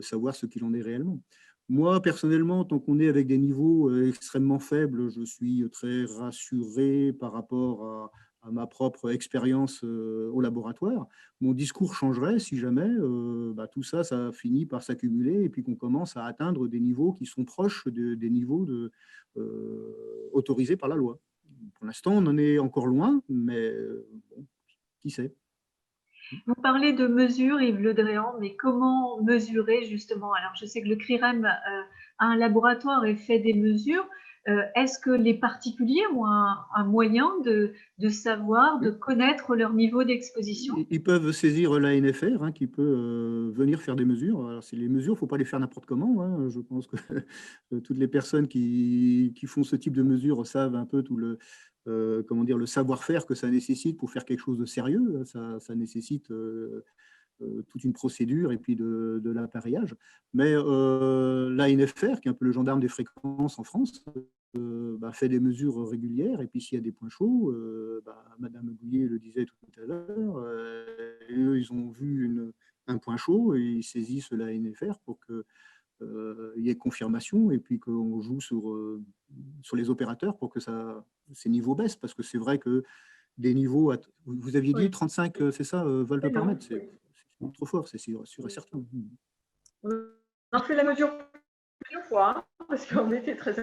savoir ce qu'il en est réellement. Moi, personnellement, tant qu'on est avec des niveaux extrêmement faibles, je suis très rassuré par rapport à ma propre expérience au laboratoire. Mon discours changerait si jamais tout ça finit par s'accumuler et puis qu'on commence à atteindre des niveaux qui sont proches des niveaux autorisés par la loi. Pour l'instant, on en est encore loin, mais bon, qui sait? Vous parlez de mesures, Yves Le Drian, mais comment mesurer justement? Alors, je sais que le CRIREM a un laboratoire et fait des mesures. Est-ce que les particuliers ont un moyen de savoir, de connaître leur niveau d'exposition? Ils peuvent saisir l'ANFR, hein, qui peut venir faire des mesures. Alors, les mesures, il ne faut pas les faire n'importe comment. Hein. Je pense que toutes les personnes qui font ce type de mesures savent un peu tout le savoir-faire que ça nécessite pour faire quelque chose de sérieux. Ça nécessite toute une procédure et puis de l'appareillage. Mais l'ANFR, qui est un peu le gendarme des fréquences en France, fait des mesures régulières. Et puis s'il y a des points chauds, Madame Gouillet le disait tout à l'heure, eux, ils ont vu un point chaud et ils saisissent l'ANFR pour qu'il y ait confirmation et puis qu'on joue sur les opérateurs pour que ces niveaux baissent. Parce que c'est vrai que des niveaux, vous aviez dit 35, c'est ça, volts par mètre, c'est trop fort, c'est sûr et certain. On a fait la mesure plusieurs fois, hein, parce qu'on était très...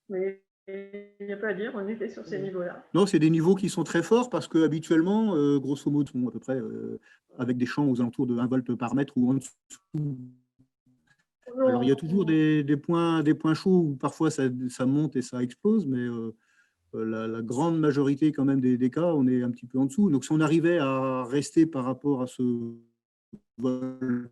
Mais il n'y a pas à dire, on était sur ces niveaux-là. Non, c'est des niveaux qui sont très forts parce qu'habituellement, grosso modo, sont à peu près avec des champs aux alentours de 1 volt par mètre ou en dessous. Alors, il y a toujours des points chauds où parfois ça monte et ça explose, mais la grande majorité quand même des cas, on est un petit peu en dessous. Donc, si on arrivait à rester par rapport à ce volt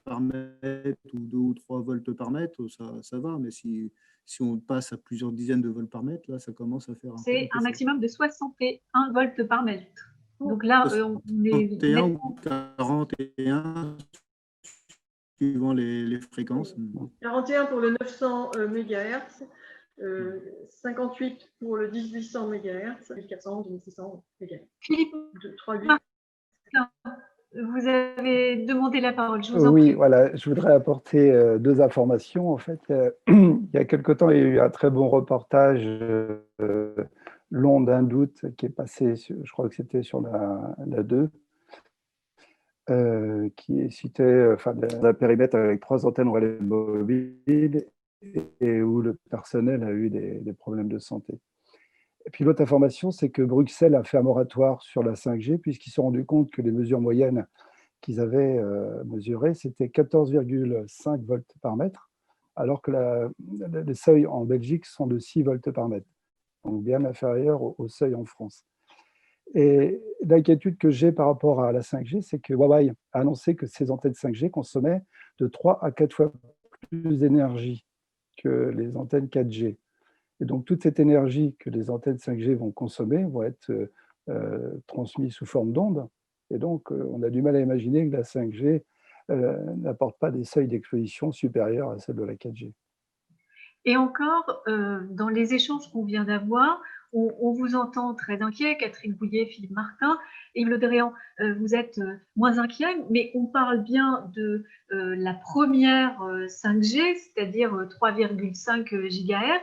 par mètre ou 2 ou 3 volts par mètre, ça va. Mais si on passe à plusieurs dizaines de volts par mètre, là, ça commence à faire... C'est un maximum de 61 volts par mètre. Donc là, on est... 61 ou 41, suivant les fréquences. 41 pour le 900 MHz, 58 pour le 1800 MHz, 1400, 2600 MHz. Philippe, vous avez demandé la parole, je vous en prie. Oui, voilà, je voudrais apporter 2 informations. En fait, il y a quelque temps, il y a eu un très bon reportage l'onde d'un doute qui est passée, je crois que c'était sur la 2, qui citait un périmètre avec 3 antennes relais mobiles et où le personnel a eu des problèmes de santé. Et puis l'autre information, c'est que Bruxelles a fait un moratoire sur la 5G puisqu'ils se sont rendus compte que les mesures moyennes qu'ils avaient mesurées, c'était 14,5 volts par mètre, alors que les seuils en Belgique sont de 6 volts par mètre, donc bien inférieur au seuil en France. Et l'inquiétude que j'ai par rapport à la 5G, c'est que Huawei a annoncé que ces antennes 5G consommaient de 3 à 4 fois plus d'énergie que les antennes 4G. Et donc, toute cette énergie que les antennes 5G vont consommer vont être transmises sous forme d'ondes. Et donc, on a du mal à imaginer que la 5G n'apporte pas des seuils d'exposition supérieurs à celles de la 4G. Et encore, dans les échanges qu'on vient d'avoir, on vous entend très inquiet, Catherine Bouillet, Philippe Martin, Yves Le Drian, vous êtes moins inquiet, mais on parle bien de la première 5G, c'est-à-dire 3,5 GHz,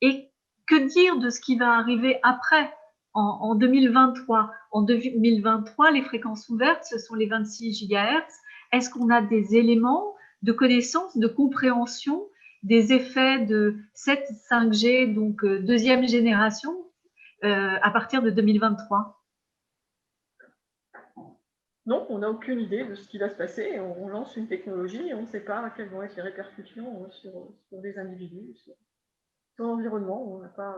et que dire de ce qui va arriver après, en 2023 ? En 2023, les fréquences ouvertes, ce sont les 26 GHz. Est-ce qu'on a des éléments de connaissance, de compréhension des effets de cette 5G, donc deuxième génération, à partir de 2023? Non, on n'a aucune idée de ce qui va se passer. On lance une technologie et on ne sait pas quelles vont être les répercussions sur des individus, sur l'environnement. On n'a pas...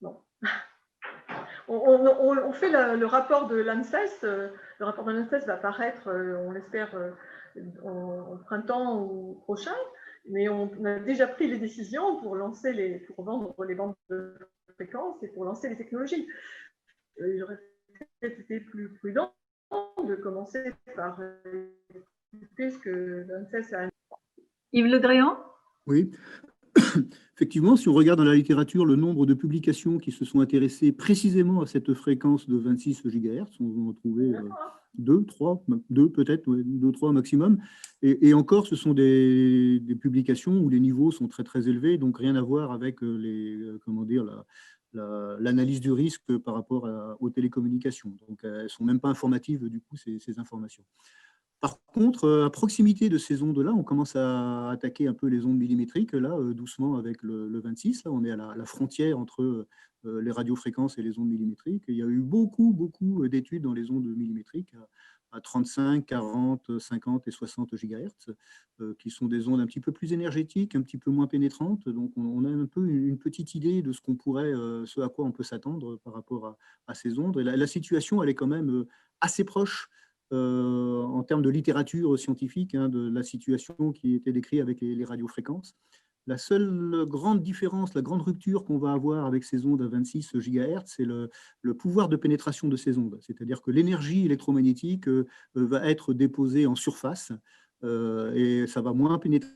non. On fait le rapport de l'ANSES. Le rapport de l'ANSES va apparaître, on l'espère, au printemps ou prochain. Mais on a déjà pris les décisions pour vendre les bandes de fréquences et pour lancer les technologies. Il aurait peut-être été plus prudent de commencer par écouter ce que l'ANSES a. Yves Le Drian ? Oui. Effectivement, si on regarde dans la littérature le nombre de publications qui se sont intéressées précisément à cette fréquence de 26 GHz, on va en trouver 2, 3 peut-être, 2, 3 maximum. Et encore, ce sont des publications où les niveaux sont très très élevés, donc rien à voir avec l'analyse du risque par rapport aux télécommunications. Donc, elles ne sont même pas informatives, du coup, ces informations. Par contre, à proximité de ces ondes-là, on commence à attaquer un peu les ondes millimétriques, là, doucement avec le 26. Là, on est à la frontière entre les radiofréquences et les ondes millimétriques. Il y a eu beaucoup d'études dans les ondes millimétriques à 35, 40, 50 et 60 GHz, qui sont des ondes un petit peu plus énergétiques, un petit peu moins pénétrantes. Donc, on a un peu une petite idée de ce à quoi on peut s'attendre par rapport à ces ondes. Et la situation, elle est quand même assez proche en termes de littérature scientifique, de la situation qui était décrite avec les radiofréquences. La seule grande différence, la grande rupture qu'on va avoir avec ces ondes à 26 GHz, c'est le pouvoir de pénétration de ces ondes. C'est-à-dire que l'énergie électromagnétique va être déposée en surface et ça va moins pénétrer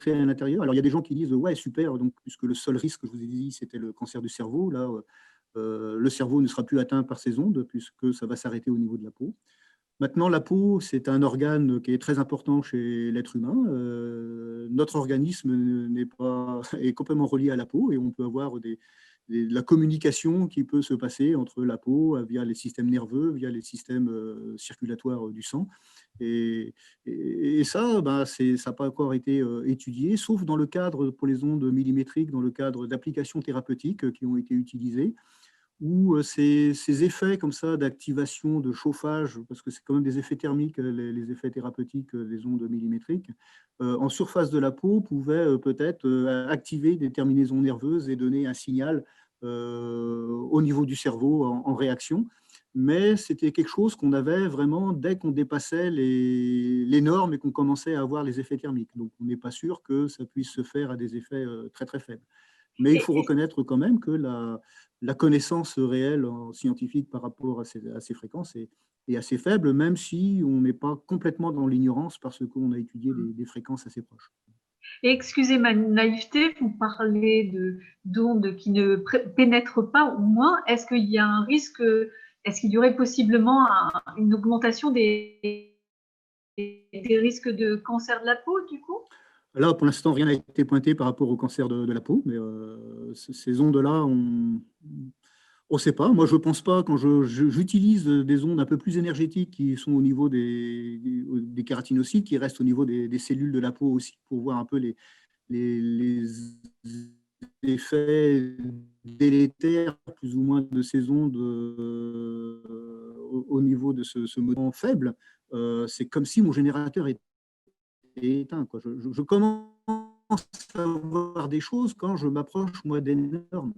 à l'intérieur. Alors, il y a des gens qui disent « ouais, super, donc, puisque le seul risque, je vous ai dit, c'était le cancer du cerveau, là, le cerveau ne sera plus atteint par ces ondes puisque ça va s'arrêter au niveau de la peau. » Maintenant, la peau, c'est un organe qui est très important chez l'être humain. Notre organisme est complètement relié à la peau et on peut avoir la communication qui peut se passer entre la peau via les systèmes nerveux, via les systèmes circulatoires du sang. Et ça, ça n'a pas encore été étudié, sauf dans le cadre, pour les ondes millimétriques, dans le cadre d'applications thérapeutiques qui ont été utilisées, où ces effets comme ça d'activation, de chauffage, parce que c'est quand même des effets thermiques, les effets thérapeutiques des ondes millimétriques, en surface de la peau pouvaient peut-être activer des terminaisons nerveuses et donner un signal au niveau du cerveau en réaction. Mais c'était quelque chose qu'on avait vraiment dès qu'on dépassait les normes et qu'on commençait à avoir les effets thermiques. Donc, on n'est pas sûr que ça puisse se faire à des effets très, très faibles. Mais il faut reconnaître quand même que la connaissance réelle scientifique par rapport à ces fréquences est assez faible, même si on n'est pas complètement dans l'ignorance parce qu'on a étudié des fréquences assez proches. Et excusez ma naïveté, vous parlez d'ondes qui ne pénètrent pas ou moins. Est-ce qu'il y a un risque, est-ce qu'il y aurait possiblement une augmentation des risques de cancer de la peau, du coup ? Là, pour l'instant, rien n'a été pointé par rapport au cancer de la peau, mais ces ondes-là, on ne sait pas. Moi, je ne pense pas, quand j'utilise des ondes un peu plus énergétiques qui sont au niveau des kératinocytes, qui restent au niveau des cellules de la peau aussi, pour voir un peu les effets délétères, plus ou moins, de ces ondes au niveau de ce mouvement faible. C'est comme si mon générateur était éteint, quoi. Je commence à voir des choses quand je m'approche, moi, des normes.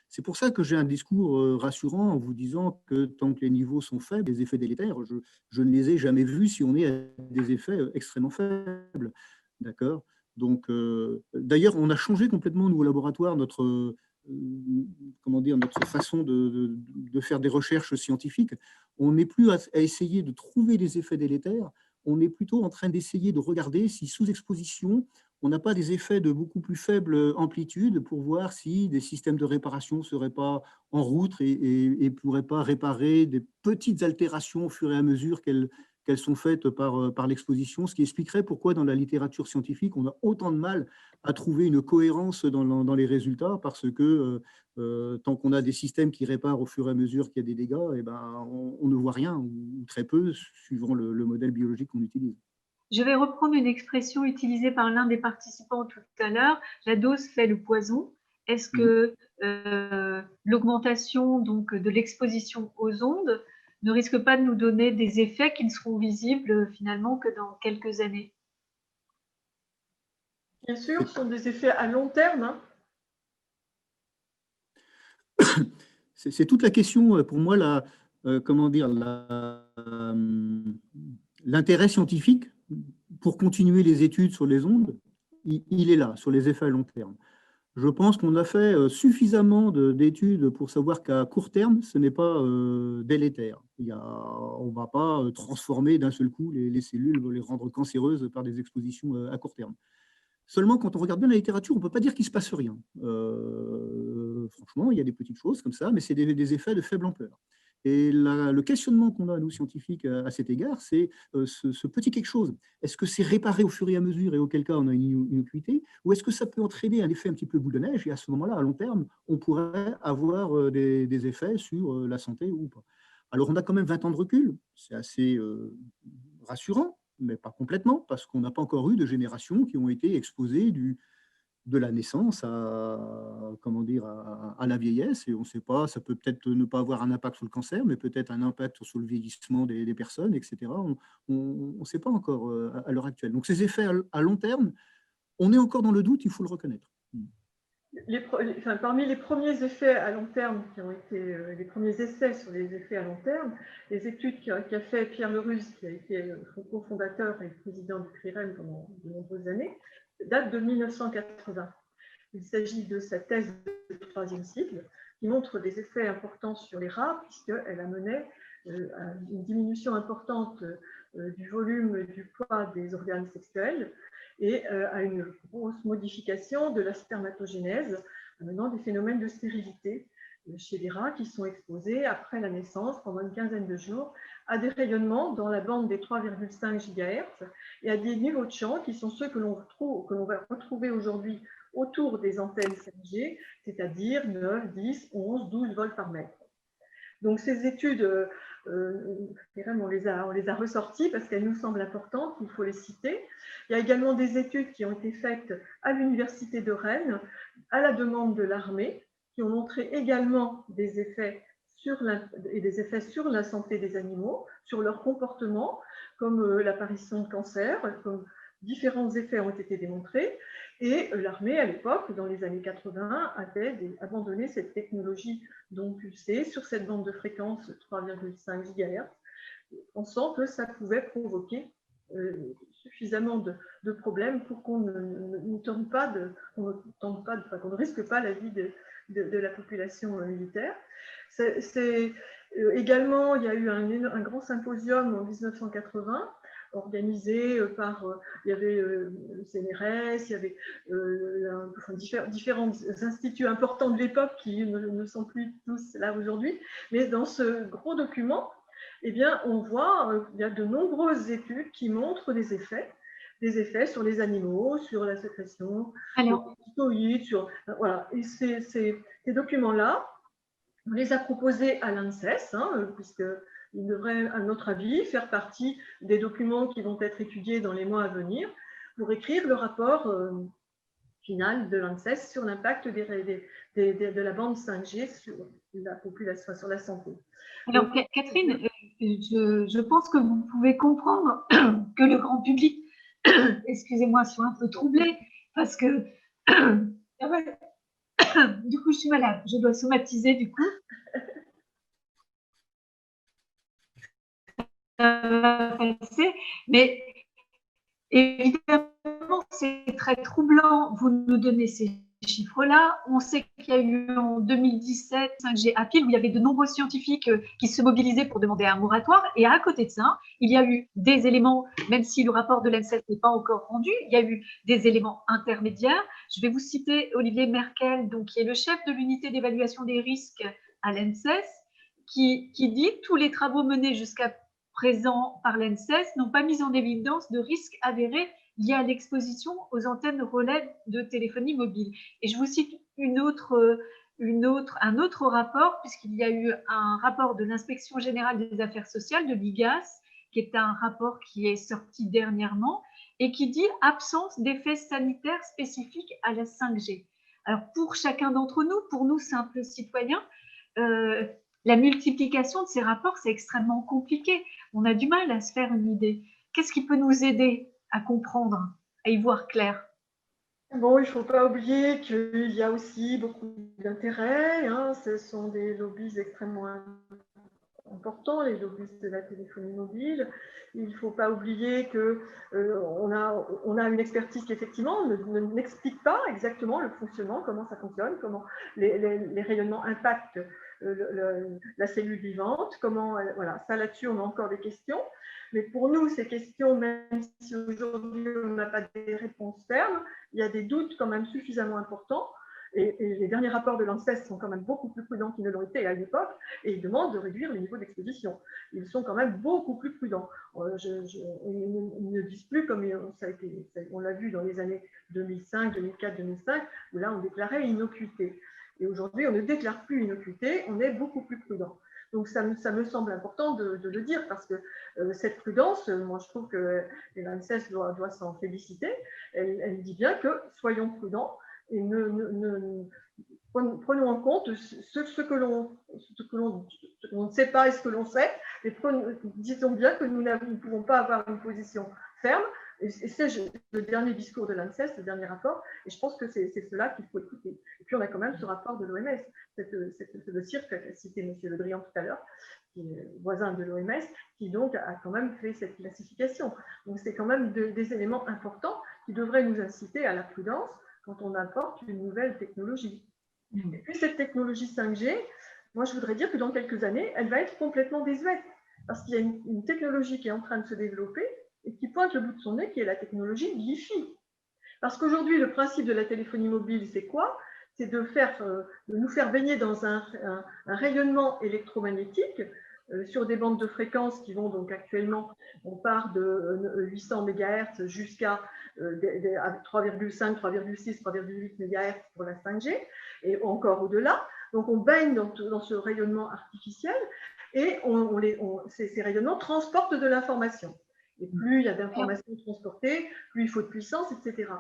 C'est pour ça que j'ai un discours rassurant en vous disant que tant que les niveaux sont faibles, les effets délétères, je ne les ai jamais vus si on est à des effets extrêmement faibles. D'accord ? Donc, d'ailleurs, on a changé complètement, nous, au laboratoire, notre façon de faire des recherches scientifiques. On n'est plus à essayer de trouver des effets délétères, on est plutôt en train d'essayer de regarder si, sous exposition, on n'a pas des effets de beaucoup plus faible amplitude pour voir si des systèmes de réparation ne seraient pas en route et ne pourraient pas réparer des petites altérations au fur et à mesure qu'elles sont faites par l'exposition, ce qui expliquerait pourquoi dans la littérature scientifique, on a autant de mal à trouver une cohérence dans les résultats, parce que tant qu'on a des systèmes qui réparent au fur et à mesure qu'il y a des dégâts, eh ben, on ne voit rien, ou très peu, suivant le modèle biologique qu'on utilise. Je vais reprendre une expression utilisée par l'un des participants tout à l'heure. La dose fait le poison. Est-ce que l'augmentation donc de l'exposition aux ondes ne risque pas de nous donner des effets qui ne seront visibles finalement que dans quelques années? Bien sûr, ce sont des effets à long terme. Hein. C'est toute la question, pour moi, l'intérêt scientifique pour continuer les études sur les ondes, il est là, sur les effets à long terme. Je pense qu'on a fait suffisamment d'études pour savoir qu'à court terme, ce n'est pas délétère. On ne va pas transformer d'un seul coup les cellules, les rendre cancéreuses par des expositions à court terme. Seulement, quand on regarde bien la littérature, on ne peut pas dire qu'il ne se passe rien. Franchement, il y a des petites choses comme ça, mais c'est des effets de faible ampleur. Et le questionnement qu'on a, nous, scientifiques, à cet égard, c'est ce petit quelque chose. Est-ce que c'est réparé au fur et à mesure, et auquel cas on a une innocuité, ou est-ce que ça peut entraîner un effet un petit peu boule de neige, et à ce moment-là, à long terme, on pourrait avoir des effets sur la santé ou pas. Alors, on a quand même 20 ans de recul, c'est assez rassurant, mais pas complètement, parce qu'on n'a pas encore eu de générations qui ont été exposées de la naissance à la vieillesse, et on ne sait pas, ça peut peut-être ne pas avoir un impact sur le cancer, mais peut-être un impact sur le vieillissement des personnes, etc. On ne sait pas encore à l'heure actuelle. Donc ces effets à long terme, on est encore dans le doute, il faut le reconnaître. Parmi les premiers effets à long terme qui ont été les premiers essais sur les effets à long terme, les études qu'a fait Pierre Leruse, qui a été cofondateur et président du CRIREM pendant de nombreuses années, datent de 1980. Il s'agit de sa thèse de 3e cycle qui montre des effets importants sur les rats, puisqu'elle amenait à une diminution importante du volume du poids des organes sexuels et à une grosse modification de la spermatogénèse, amenant des phénomènes de stérilité chez les rats qui sont exposés après la naissance pendant une quinzaine de jours à des rayonnements dans la bande des 3,5 GHz et à des niveaux de champ qui sont ceux que l'on va retrouver aujourd'hui autour des antennes 5G, c'est-à-dire 9, 10, 11, 12 volts par mètre. Donc ces études, on les a ressorties parce qu'elles nous semblent importantes, il faut les citer. Il y a également des études qui ont été faites à l'Université de Rennes, à la demande de l'armée, qui ont montré également des effets sur la santé des animaux, sur leur comportement, comme l'apparition de cancer, comme différents effets ont été démontrés. Et l'armée, à l'époque, dans les années 80, avait abandonné cette technologie donc pulsée sur cette bande de fréquence 3,5 GHz, pensant que ça pouvait provoquer suffisamment de problèmes pour qu'on ne risque pas la vie de la population militaire. Également, il y a eu un grand symposium en 1980 organisé par, il y avait le CNRS, il y avait différents instituts importants de l'époque qui ne sont plus tous là aujourd'hui, mais dans ce gros document, eh bien, on voit qu'il y a de nombreuses études qui montrent des effets des effets sur les animaux, sur la sécrétion, Alors, sur les thyroïdes, voilà. Et ces documents-là, on les a proposés à l'ANSES, puisqu'ils devraient, à notre avis, faire partie des documents qui vont être étudiés dans les mois à venir pour écrire le rapport final de l'ANSES sur l'impact de la bande 5G sur la population, sur la santé. Alors, Catherine, je pense que vous pouvez comprendre que le grand public, excusez-moi, soit un peu troublé, parce que du coup, je suis malade, je dois somatiser du coup. Mais évidemment, c'est très troublant. Vous nous donnez ces chiffres-là. On sait qu'il y a eu en 2017 5G à pile où il y avait de nombreux scientifiques qui se mobilisaient pour demander un moratoire. Et à côté de ça, il y a eu des éléments, même si le rapport de l'ANSES n'est pas encore rendu, il y a eu des éléments intermédiaires. Je vais vous citer Olivier Merkel, donc, qui est le chef de l'unité d'évaluation des risques à l'ANSES, qui dit « Tous les travaux menés jusqu'à présent par l'ANSES n'ont pas mis en évidence de risques avérés liés à l'exposition aux antennes relais de téléphonie mobile. » Et je vous cite un autre rapport, puisqu'il y a eu un rapport de l'Inspection générale des affaires sociales, de l'IGAS, qui est un rapport qui est sorti dernièrement, et qui dit « Absence d'effets sanitaires spécifiques à la 5G ». Alors, pour chacun d'entre nous, pour nous, simples citoyens, la multiplication de ces rapports, c'est extrêmement compliqué. On a du mal à se faire une idée. Qu'est-ce qui peut nous aider à comprendre, à y voir clair? Bon, il ne faut pas oublier qu'il y a aussi beaucoup d'intérêts. Ce sont des lobbies extrêmement importants, les lobbies de la téléphonie mobile. Il ne faut pas oublier qu'on a une expertise qui, effectivement, n'explique pas exactement le fonctionnement, comment ça fonctionne, comment les rayonnements impactent la cellule vivante, voilà, ça là-dessus on a encore des questions, mais pour nous ces questions, même si aujourd'hui on n'a pas des réponses fermes, il y a des doutes quand même suffisamment importants, et les derniers rapports de l'ANSES sont quand même beaucoup plus prudents qu'ils ne l'ont été à l'époque, et ils demandent de réduire les niveaux d'exposition. Ils sont quand même beaucoup plus prudents. Ils ne disent plus, comme on l'a vu dans les années 2005, 2004, 2005, où là on déclarait innocuité. Et aujourd'hui, on ne déclare plus innocuité, on est beaucoup plus prudent. Donc, ça me semble important de le dire parce que cette prudence, moi, je trouve que l'ANSES doit s'en féliciter. Elle dit bien que soyons prudents et prenons en compte ce que l'on ne sait pas et ce que l'on sait. Et disons bien que nous ne pouvons pas avoir une position ferme. Et c'est le dernier discours de l'ANSES, le dernier rapport, et je pense que c'est cela qu'il faut écouter. Et puis on a quand même ce rapport de l'OMS, le CIRC qu'a cité M. Le Drian tout à l'heure, qui est voisin de l'OMS, qui donc a quand même fait cette classification. Donc c'est quand même des éléments importants qui devraient nous inciter à la prudence quand on apporte une nouvelle technologie. Et puis cette technologie 5G, moi je voudrais dire que dans quelques années, elle va être complètement désuète, parce qu'il y a une technologie qui est en train de se développer et qui pointe le bout de son nez, qui est la technologie Wi-Fi. Parce qu'aujourd'hui, le principe de la téléphonie mobile, c'est quoi? C'est de nous faire baigner dans un rayonnement électromagnétique sur des bandes de fréquences qui vont donc actuellement, on part de 800 MHz jusqu'à 3,5, 3,6, 3,8 MHz pour la 5G, et encore au-delà. Donc on baigne dans ce rayonnement artificiel et ces rayonnements transportent de l'information. Et plus il y a d'informations transportées, plus il faut de puissance, etc.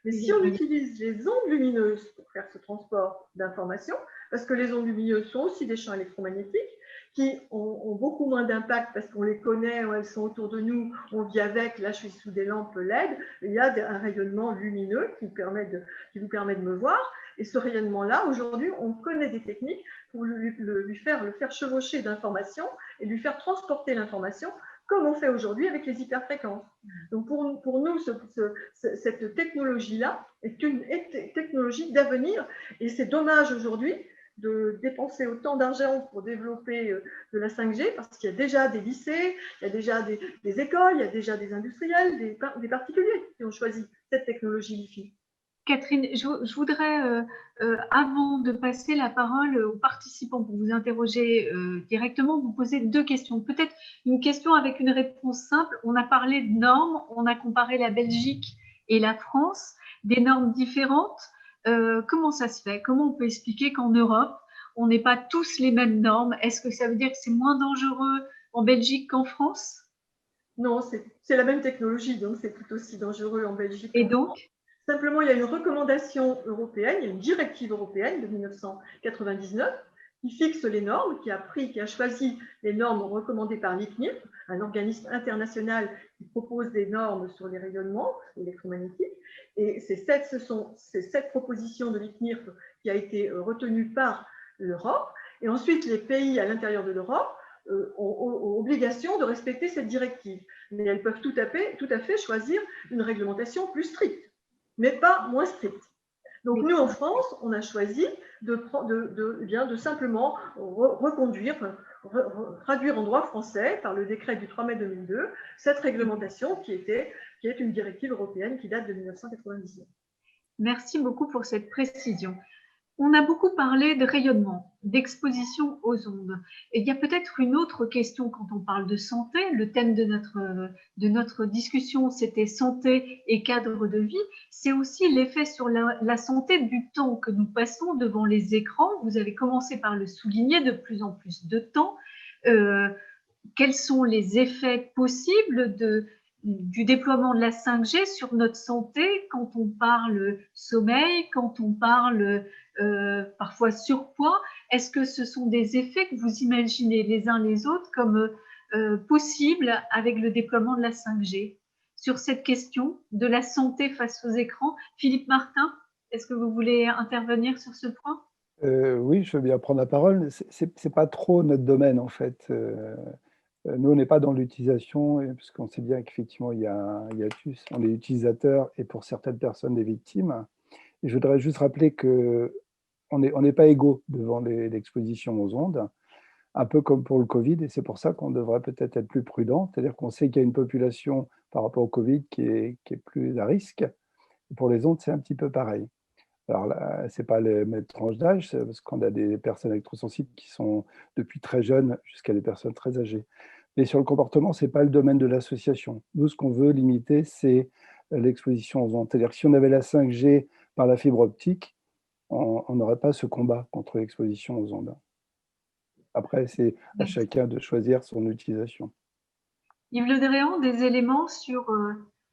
Mais si on utilise les ondes lumineuses pour faire ce transport d'informations, parce que les ondes lumineuses sont aussi des champs électromagnétiques qui ont beaucoup moins d'impact parce qu'on les connaît, elles sont autour de nous, on vit avec, là je suis sous des lampes LED, il y a un rayonnement lumineux qui vous permet de me voir. Et ce rayonnement-là, aujourd'hui, on connaît des techniques pour le faire chevaucher d'informations et lui faire transporter l'information comme on fait aujourd'hui avec les hyperfréquences. Donc pour nous, cette technologie-là est une technologie d'avenir et c'est dommage aujourd'hui de dépenser autant d'argent pour développer de la 5G parce qu'il y a déjà des lycées, il y a déjà des écoles, il y a déjà des industriels, des particuliers qui ont choisi cette technologie Wi-Fi. Catherine, je voudrais, avant de passer la parole aux participants pour vous interroger directement, vous poser deux questions. Peut-être une question avec une réponse simple. On a parlé de normes, on a comparé la Belgique et la France, des normes différentes. Comment ça se fait? Comment on peut expliquer qu'en Europe, on n'est pas tous les mêmes normes? Est-ce que ça veut dire que c'est moins dangereux en Belgique qu'en France? Non, c'est la même technologie, donc c'est tout aussi dangereux en Belgique. Et donc? Simplement, il y a une recommandation européenne, il y a une directive européenne de 1999 qui fixe les normes, qui a choisi les normes recommandées par l'ICNIRP, un organisme international qui propose des normes sur les rayonnements électromagnétiques. Et c'est cette proposition de l'ICNIRP qui a été retenue par l'Europe. Et ensuite, les pays à l'intérieur de l'Europe ont obligation de respecter cette directive. Mais elles peuvent tout à fait choisir une réglementation plus stricte, mais pas moins stricte. Donc nous, en France, on a choisi de simplement reconduire, traduire en droit français par le décret du 3 mai 2002, cette réglementation qui est une directive européenne qui date de 1999. Merci beaucoup pour cette précision. On a beaucoup parlé de rayonnement, d'exposition aux ondes. Et il y a peut-être une autre question quand on parle de santé. Le thème de notre discussion, c'était santé et cadre de vie. C'est aussi l'effet sur la santé du temps que nous passons devant les écrans. Vous avez commencé par le souligner, de plus en plus de temps. Quels sont les effets possibles du déploiement de la 5G sur notre santé quand on parle sommeil, quand on parle parfois surpoids? Est-ce que ce sont des effets que vous imaginez les uns les autres comme possibles avec le déploiement de la 5G? Sur cette question de la santé face aux écrans, Philippe Martin, est-ce que vous voulez intervenir sur ce point? Oui, je veux bien prendre la parole. C'est pas trop notre domaine en fait. Nous, on n'est pas dans l'utilisation, parce qu'on sait bien qu'effectivement, il y a un hiatus. On est utilisateur et pour certaines personnes, des victimes. Et je voudrais juste rappeler qu'on n'est pas égaux devant l'exposition aux ondes, un peu comme pour le Covid, et c'est pour ça qu'on devrait peut-être être plus prudent. C'est-à-dire qu'on sait qu'il y a une population par rapport au Covid qui est plus à risque. Et pour les ondes, c'est un petit peu pareil. Alors là, ce n'est pas les mêmes tranches d'âge, parce qu'on a des personnes électrosensibles qui sont depuis très jeunes jusqu'à des personnes très âgées. Mais sur le comportement, ce n'est pas le domaine de l'association. Nous, ce qu'on veut limiter, c'est l'exposition aux ondes. C'est-à-dire que si on avait la 5G par la fibre optique, on n'aurait pas ce combat contre l'exposition aux ondes. Après, c'est à chacun de choisir son utilisation. Yves Le Drian, des éléments sur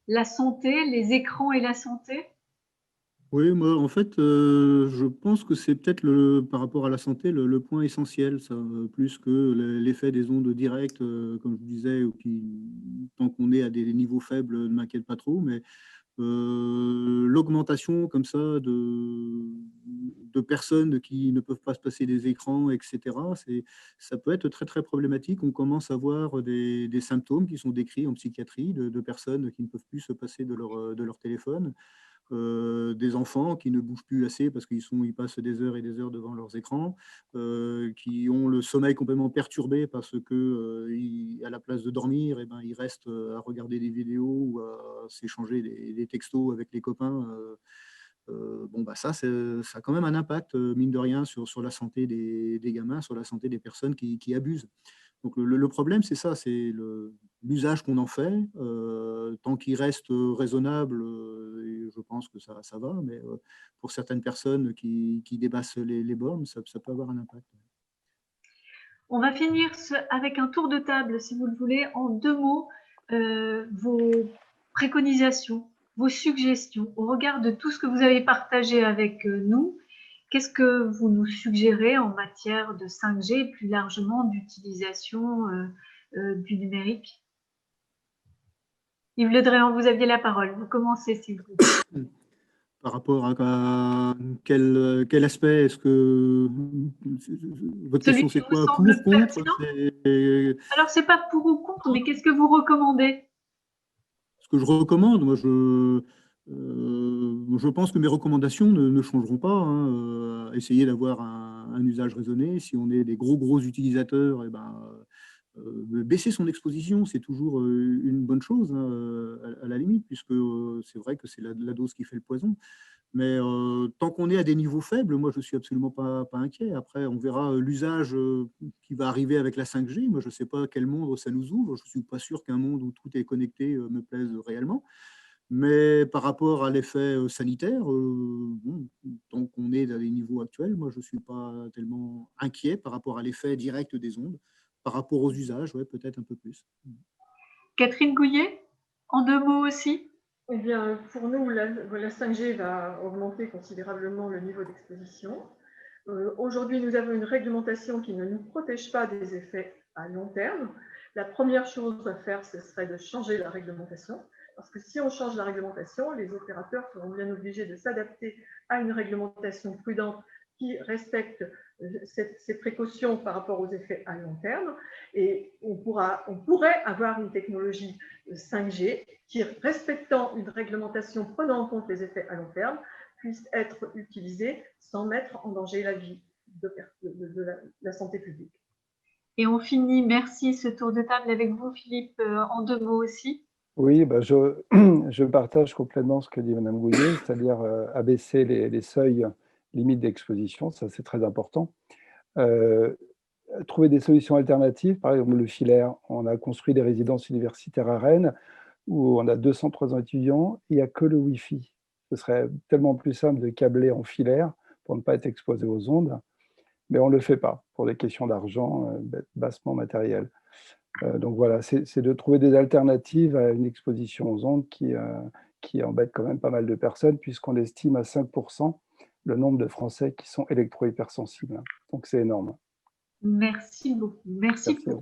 la santé, les écrans et la santé? Oui, moi, en fait, je pense que c'est peut-être par rapport à la santé le point essentiel, ça, plus que l'effet des ondes directes, comme je disais, tant qu'on est à des niveaux faibles, ne m'inquiète pas trop, mais l'augmentation comme ça de personnes qui ne peuvent pas se passer des écrans, etc., ça peut être très, très problématique. On commence à voir des symptômes qui sont décrits en psychiatrie de personnes qui ne peuvent plus se passer de leur téléphone. Des enfants qui ne bougent plus assez parce qu'ils passent des heures et des heures devant leurs écrans, qui ont le sommeil complètement perturbé parce que à la place de dormir, ils restent à regarder des vidéos ou à s'échanger des textos avec les copains. Ça a quand même un impact, mine de rien, sur la santé des gamins, sur la santé des personnes qui abusent. Donc le problème, c'est ça, c'est l'usage qu'on en fait. Tant qu'il reste raisonnable, et je pense que ça va, mais pour certaines personnes qui dépassent les bornes, ça peut avoir un impact. On va finir avec un tour de table, si vous le voulez, en 2 mots, vos préconisations, vos suggestions, au regard de tout ce que vous avez partagé avec nous. Qu'est-ce que vous nous suggérez en matière de 5G et plus largement d'utilisation du numérique? Yves Le Drian, vous aviez la parole. Vous commencez, s'il vous plaît. Par rapport à quel aspect? Est-ce que votre question, c'est quoi? Pour, contre? Alors, ce n'est pas pour ou contre, mais qu'est-ce que vous recommandez? Ce que je recommande, moi, je pense que mes recommandations ne changeront pas. Essayer d'avoir un usage raisonné. Si on est des gros utilisateurs, baisser son exposition, c'est toujours une bonne chose, hein, à la limite, puisque c'est vrai que c'est la dose qui fait le poison. Mais tant qu'on est à des niveaux faibles, moi, je ne suis absolument pas inquiet. Après, on verra l'usage qui va arriver avec la 5G. Moi, je ne sais pas quel monde ça nous ouvre. Je ne suis pas sûr qu'un monde où tout est connecté me plaise réellement. Mais par rapport à l'effet sanitaire, bon, tant qu'on est dans les niveaux actuels, moi, je ne suis pas tellement inquiet par rapport à l'effet direct des ondes. Par rapport aux usages, ouais, peut-être un peu plus. Catherine Gouillet, en 2 mots aussi? Eh bien, pour nous, la 5G va augmenter considérablement le niveau d'exposition. Aujourd'hui, nous avons une réglementation qui ne nous protège pas des effets à long terme. La première chose à faire, ce serait de changer la réglementation. Parce que si on change la réglementation, les opérateurs seront bien obligés de s'adapter à une réglementation prudente qui respecte ces précautions par rapport aux effets à long terme. Et on pourrait avoir une technologie 5G qui, respectant une réglementation prenant en compte les effets à long terme, puisse être utilisée sans mettre en danger la vie de la santé publique. Et on finit, merci, ce tour de table avec vous, Philippe, en 2 mots aussi. Oui, je partage complètement ce que dit Mme Gouillet, c'est-à-dire abaisser les seuils limites d'exposition, ça c'est très important. Trouver des solutions alternatives, par exemple le filaire. On a construit des résidences universitaires à Rennes où on a 203 étudiants, il n'y a que le Wi-Fi. Ce serait tellement plus simple de câbler en filaire pour ne pas être exposé aux ondes, mais on ne le fait pas pour des questions d'argent bassement matérielles. Donc voilà, c'est de trouver des alternatives à une exposition aux ondes qui embête quand même pas mal de personnes, puisqu'on estime à 5% le nombre de Français qui sont électro-hypersensibles. Donc c'est énorme. Merci beaucoup. Merci pour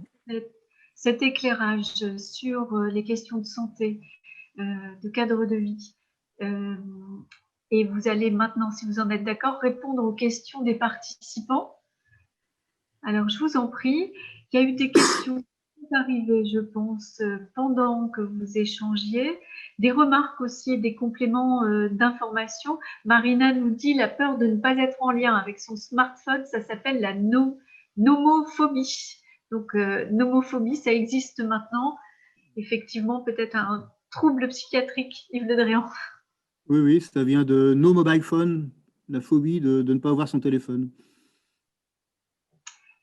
cet éclairage sur les questions de santé, de cadre de vie. Et vous allez maintenant, si vous en êtes d'accord, répondre aux questions des participants. Alors, je vous en prie, il y a eu des questions qui sont arrivées, je pense, pendant que vous échangiez, des remarques aussi et des compléments d'information. Marina nous dit la peur de ne pas être en lien avec son smartphone, ça s'appelle la nomophobie. Donc, nomophobie, ça existe maintenant. Effectivement, peut-être un trouble psychiatrique, Yves Le Drian. Oui, ça vient de no mobile phone, la phobie de ne pas avoir son téléphone.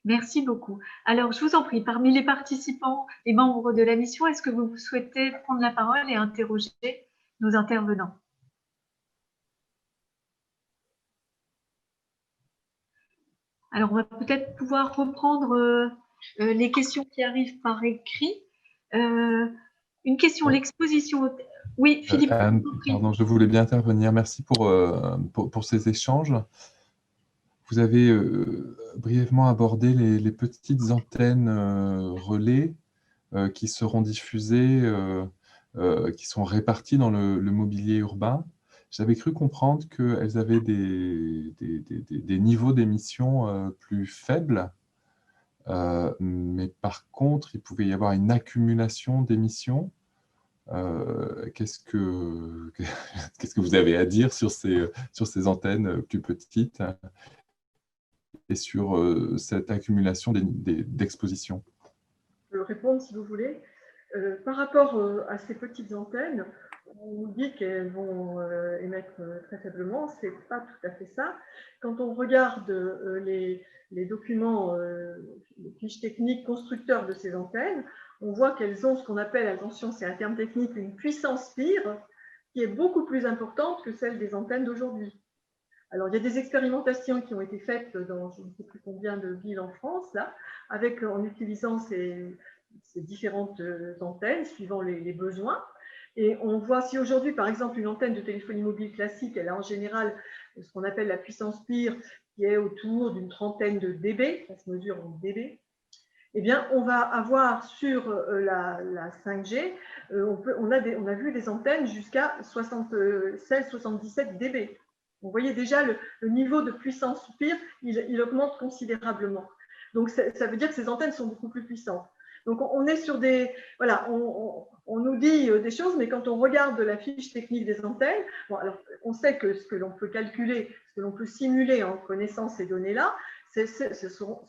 Merci beaucoup. Alors, je vous en prie, parmi les participants et membres de la mission, est-ce que vous souhaitez prendre la parole et interroger nos intervenants? Alors, on va peut-être pouvoir reprendre les questions qui arrivent par écrit. Une question, l'exposition. Oui, Philippe. Pardon, je voulais bien intervenir. Merci pour ces échanges. Vous avez brièvement abordé les petites antennes relais qui seront diffusées, qui sont réparties dans le mobilier urbain. J'avais cru comprendre qu'elles avaient des niveaux d'émission plus faibles, mais par contre, il pouvait y avoir une accumulation d'émissions. Qu'est-ce que vous avez à dire sur ces antennes plus petites et sur cette accumulation d'exposition? Je peux répondre si vous voulez. Par rapport à ces petites antennes, on nous dit qu'elles vont émettre très faiblement. Ce n'est pas tout à fait ça. Quand on regarde les documents, les fiches techniques constructeurs de ces antennes, on voit qu'elles ont ce qu'on appelle, attention, c'est un terme technique, une puissance pire qui est beaucoup plus importante que celle des antennes d'aujourd'hui. Alors, il y a des expérimentations qui ont été faites dans je ne sais plus combien de villes en France, là, en utilisant ces différentes antennes suivant les besoins. Et on voit si aujourd'hui, par exemple, une antenne de téléphonie mobile classique, elle a en général ce qu'on appelle la puissance pire, qui est autour d'une trentaine de dB, ça se mesure en dB. Eh bien, on va avoir sur la 5G, on a vu des antennes jusqu'à 76-77 dB. Vous voyez déjà le niveau de puissance pire, il augmente considérablement. Donc, ça veut dire que ces antennes sont beaucoup plus puissantes. Donc, on est sur des… Voilà, on nous dit des choses, mais quand on regarde la fiche technique des antennes, bon, alors, on sait que ce que l'on peut calculer, ce que l'on peut simuler en connaissant ces données-là, c'est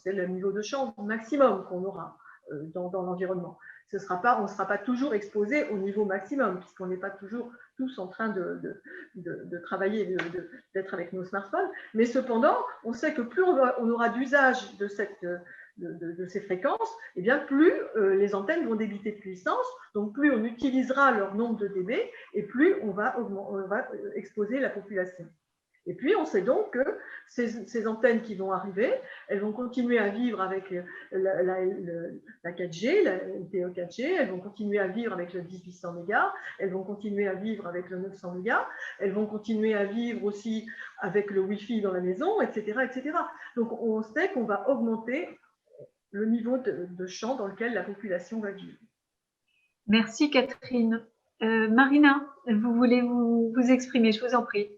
le niveau de champ maximum qu'on aura dans l'environnement. On ne sera pas toujours exposé au niveau maximum, puisqu'on n'est pas toujours tous en train de travailler, d'être avec nos smartphones. Mais cependant, on sait que plus on aura d'usage de ces fréquences, et bien plus les antennes vont débiter de puissance, donc plus on utilisera leur nombre de dB, et plus on va exposer la population. Et puis, on sait donc que ces antennes qui vont arriver, elles vont continuer à vivre avec la 4G, la LTE 4G, elles vont continuer à vivre avec le 1800 mégas, elles vont continuer à vivre avec le 900 mégas, elles vont continuer à vivre aussi avec le Wi-Fi dans la maison, etc., etc. Donc, on sait qu'on va augmenter le niveau de champ dans lequel la population va vivre. Merci Catherine. Marina, vous voulez vous exprimer, je vous en prie.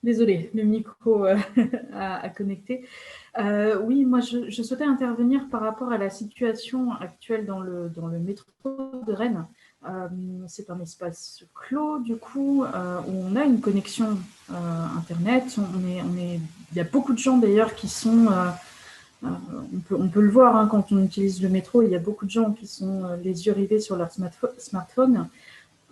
Désolée, le micro a connecté. Oui, moi, je souhaitais intervenir par rapport à la situation actuelle dans le métro de Rennes. C'est un espace clos, du coup, où on a une connexion Internet. Il y a beaucoup de gens, d'ailleurs, qui sont... on peut le voir hein, quand on utilise le métro, il y a beaucoup de gens qui sont les yeux rivés sur leur smartphone.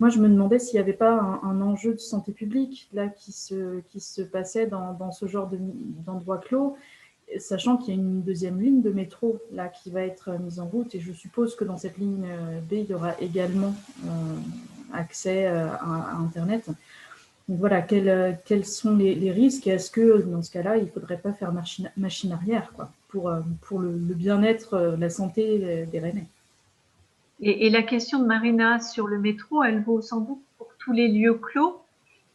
Moi, je me demandais s'il n'y avait pas un enjeu de santé publique là, qui se passait dans ce genre d'endroit clos, sachant qu'il y a une deuxième ligne de métro là, qui va être mise en route. Et je suppose que dans cette ligne B, il y aura également accès à Internet. Donc voilà, quels sont les risques et est-ce que dans ce cas-là, il ne faudrait pas faire machine arrière quoi, pour le bien-être, la santé des Rennais? Et la question de Marina sur le métro, elle vaut sans doute pour tous les lieux clos.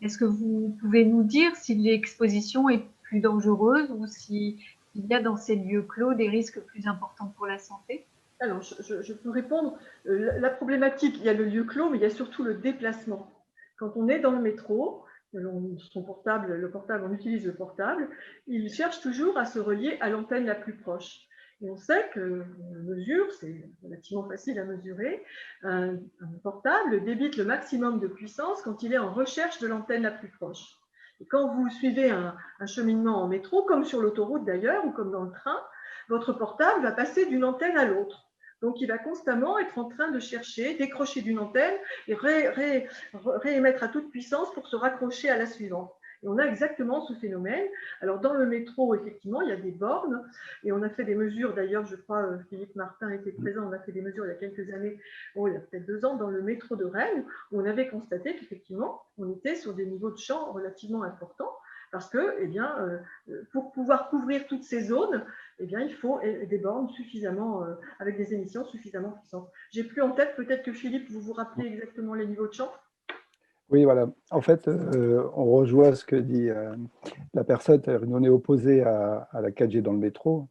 Est-ce que vous pouvez nous dire si l'exposition est plus dangereuse ou s'il y a dans ces lieux clos des risques plus importants pour la santé? Alors, je peux répondre. La problématique, il y a le lieu clos, mais il y a surtout le déplacement. Quand on est dans le métro, on utilise le portable, il cherche toujours à se relier à l'antenne la plus proche. Et on sait que c'est relativement facile à mesurer, un portable débite le maximum de puissance quand il est en recherche de l'antenne la plus proche. Et quand vous suivez un cheminement en métro, comme sur l'autoroute d'ailleurs, ou comme dans le train, votre portable va passer d'une antenne à l'autre. Donc, il va constamment être en train de chercher, décrocher d'une antenne et réémettre à toute puissance pour se raccrocher à la suivante. Et on a exactement ce phénomène. Alors, dans le métro, effectivement, il y a des bornes et on a fait des mesures. D'ailleurs, je crois, Philippe Martin était présent, on a fait des mesures il y a quelques années, il y a peut-être 2 ans, dans le métro de Rennes, où on avait constaté qu'effectivement, on était sur des niveaux de champ relativement importants. Parce que, eh bien, pour pouvoir couvrir toutes ces zones, eh bien, il faut des bornes suffisamment, avec des émissions suffisamment puissantes. J'ai plus en tête, peut-être que Philippe, vous vous rappelez exactement les niveaux de champ? Oui, voilà. En fait, on rejoint ce que dit la personne. On est opposé à la 4G dans le métro,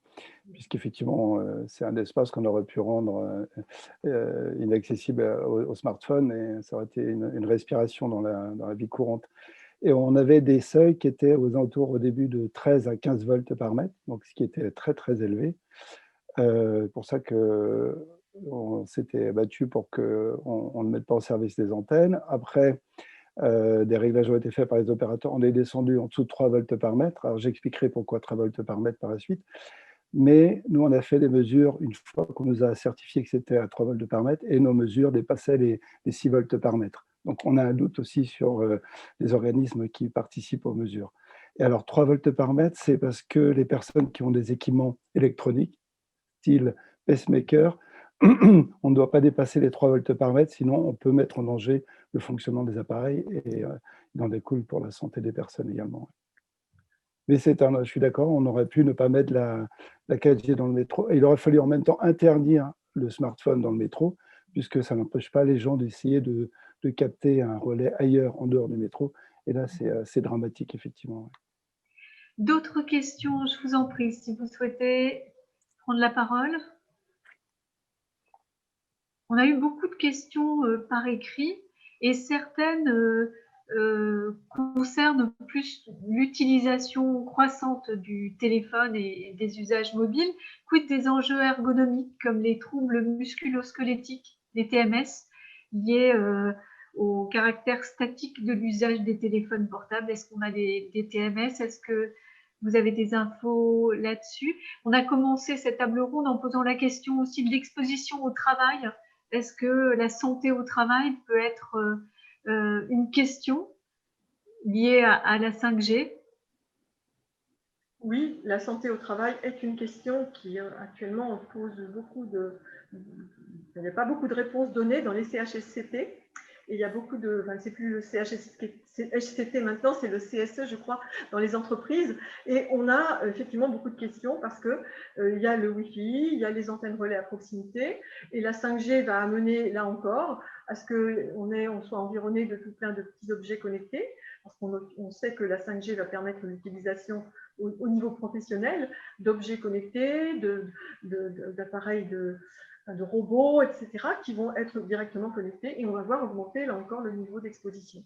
puisqu'effectivement, c'est un espace qu'on aurait pu rendre inaccessible au smartphone et ça aurait été une respiration dans la vie courante. Et on avait des seuils qui étaient aux alentours au début de 13 à 15 volts par mètre, donc ce qui était très très élevé. Pour ça qu'on s'était battu pour qu'on ne mette pas en service les antennes. Après, des réglages ont été faits par les opérateurs. On est descendu en dessous de 3 volts par mètre. Alors j'expliquerai pourquoi 3 volts par mètre par la suite. Mais nous, on a fait des mesures une fois qu'on nous a certifié que c'était à 3 volts par mètre et nos mesures dépassaient les 6 volts par mètre. Donc, on a un doute aussi sur les organismes qui participent aux mesures. Et alors, 3 volts par mètre, c'est parce que les personnes qui ont des équipements électroniques, style pacemaker, on ne doit pas dépasser les 3 volts par mètre, sinon on peut mettre en danger le fonctionnement des appareils et il en découle pour la santé des personnes également. Mais je suis d'accord, on aurait pu ne pas mettre la 4G dans le métro. Et il aurait fallu en même temps interdire le smartphone dans le métro, puisque ça n'empêche pas les gens d'essayer de capter un relais ailleurs, en dehors du métro. Et là, c'est dramatique, effectivement. D'autres questions, je vous en prie, si vous souhaitez prendre la parole. On a eu beaucoup de questions par écrit et certaines concernent plus l'utilisation croissante du téléphone et des usages mobiles. Quid des enjeux ergonomiques comme les troubles musculo-squelettiques, les TMS, liés au caractère statique de l'usage des téléphones portables. Est-ce qu'on a des TMS? Est-ce que vous avez des infos là-dessus? On a commencé cette table ronde en posant la question aussi de l'exposition au travail. Est-ce que la santé au travail peut être une question liée à la 5G? Oui, la santé au travail est une question qui actuellement pose beaucoup de... Il n'y a pas beaucoup de réponses données dans les CHSCT. Et il y a beaucoup de... Enfin, c'est plus le CHSCT maintenant, c'est le CSE, je crois, dans les entreprises. Et on a effectivement beaucoup de questions parce que il y a le Wi-Fi, il y a les antennes relais à proximité. Et la 5G va amener, là encore, à ce qu'on soit environné de tout plein de petits objets connectés. Parce qu'on sait que la 5G va permettre l'utilisation au niveau professionnel d'objets connectés, d'appareils de robots, etc., qui vont être directement connectés et on va voir augmenter là encore le niveau d'exposition.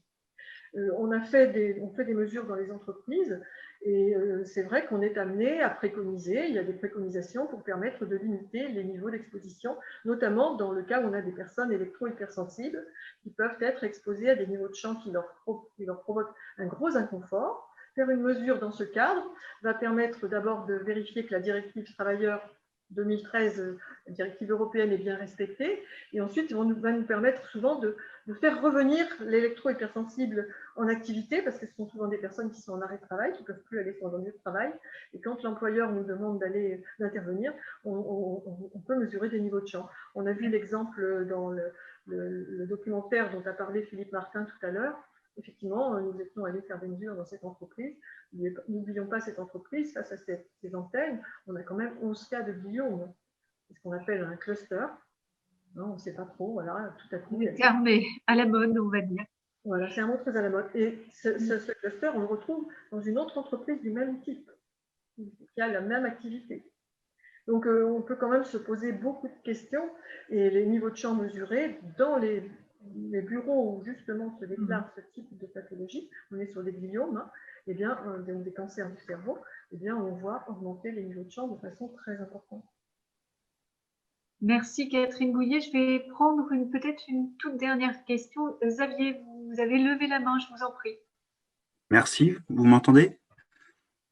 On fait des mesures dans les entreprises et c'est vrai qu'on est amené à préconiser, il y a des préconisations pour permettre de limiter les niveaux d'exposition, notamment dans le cas où on a des personnes électro-hypersensibles qui peuvent être exposées à des niveaux de champ qui leur provoquent un gros inconfort. Faire une mesure dans ce cadre va permettre d'abord de vérifier que la directive travailleurs 2013, la directive européenne, est bien respectée, et ensuite va nous permettre souvent de faire revenir l'électro-hypersensible en activité, parce que ce sont souvent des personnes qui sont en arrêt de travail, qui ne peuvent plus aller sur leur lieu de travail, et quand l'employeur nous demande d'intervenir, on peut mesurer des niveaux de champ. On a vu l'exemple dans le documentaire dont a parlé Philippe Martin tout à l'heure. Effectivement, nous étions allés faire des mesures dans cette entreprise. N'oublions pas cette entreprise, face à ces antennes, on a quand même 11 cas de gliome, ce qu'on appelle un cluster. Non, on ne sait pas trop, voilà, tout à coup. Fermé, à la mode, on va dire. Voilà, c'est un mot très à la mode. Et ce cluster, on le retrouve dans une autre entreprise du même type, qui a la même activité. Donc, on peut quand même se poser beaucoup de questions, et les niveaux de champ mesurés dans les bureaux où justement se déclare ce type de pathologie, on est sur des gliomes, hein, eh bien, des cancers du cerveau, eh bien, on voit augmenter les niveaux de champ de façon très importante. Merci Catherine Gouillet. Je vais prendre peut-être une toute dernière question. Xavier, vous avez levé la main, je vous en prie. Merci, vous m'entendez?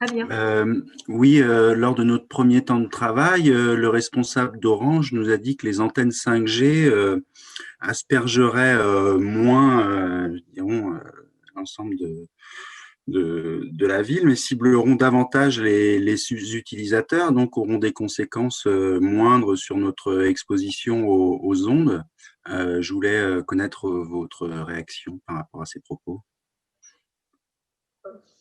Très bien. Oui, lors de notre premier temps de travail, le responsable d'Orange nous a dit que les antennes 5G aspergeraient moins, dirons, l'ensemble de la ville, mais cibleront davantage les utilisateurs, donc auront des conséquences moindres sur notre exposition aux ondes. Je voulais connaître votre réaction par rapport à ces propos.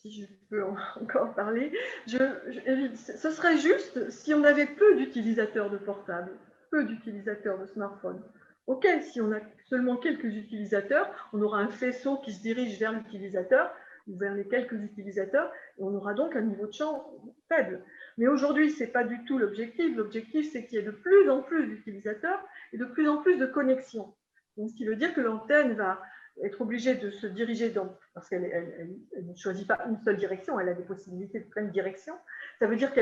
Si je peux encore parler, ce serait juste si on avait peu d'utilisateurs de portables, peu d'utilisateurs de smartphones. Ok, si on a seulement quelques utilisateurs, on aura un faisceau qui se dirige vers l'utilisateur, ou vers les quelques utilisateurs, et on aura donc un niveau de champ faible. Mais aujourd'hui, ce n'est pas du tout l'objectif. L'objectif, c'est qu'il y ait de plus en plus d'utilisateurs et de plus en plus de connexions. Donc, ce qui veut dire que l'antenne va être obligée de se diriger parce qu'elle ne choisit pas une seule direction, elle a des possibilités de plein de directions. Ça veut dire que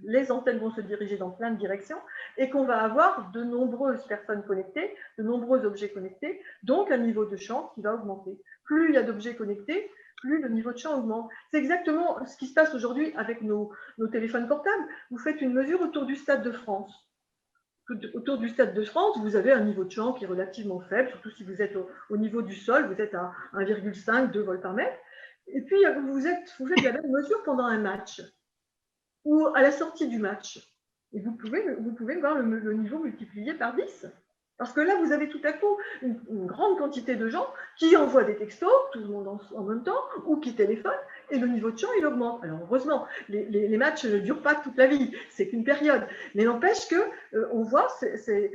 les antennes vont se diriger dans plein de directions et qu'on va avoir de nombreuses personnes connectées, de nombreux objets connectés, donc un niveau de champ qui va augmenter. Plus il y a d'objets connectés, plus le niveau de champ augmente. C'est exactement ce qui se passe aujourd'hui avec nos téléphones portables. Vous faites une mesure autour du Stade de France. Autour du Stade de France, vous avez un niveau de champ qui est relativement faible, surtout si vous êtes au niveau du sol, vous êtes à 1,5, 2 volts par mètre. Et puis, vous faites la même mesure pendant un match ou à la sortie du match. Et vous pouvez voir le niveau multiplié par 10. Parce que là, vous avez tout à coup une grande quantité de gens qui envoient des textos, tout le monde en même temps, ou qui téléphonent, et le niveau de champ, il augmente. Alors, heureusement, les matchs ne durent pas toute la vie, c'est qu'une période. Mais n'empêche qu'on voit,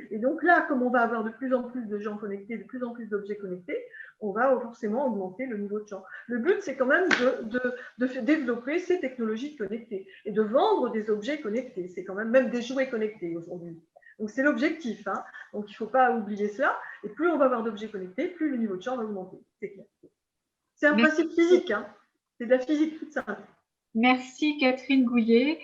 et donc là, comme on va avoir de plus en plus de gens connectés, de plus en plus d'objets connectés, on va forcément augmenter le niveau de champ. Le but, c'est quand même de développer ces technologies connectées et de vendre des objets connectés. C'est quand même des jouets connectés aujourd'hui. Donc, c'est l'objectif. Hein. Donc, il ne faut pas oublier cela. Et plus on va avoir d'objets connectés, plus le niveau de champ va augmenter. C'est clair. C'est un principe physique. Hein. C'est de la physique toute simple. Merci Catherine Gouillet.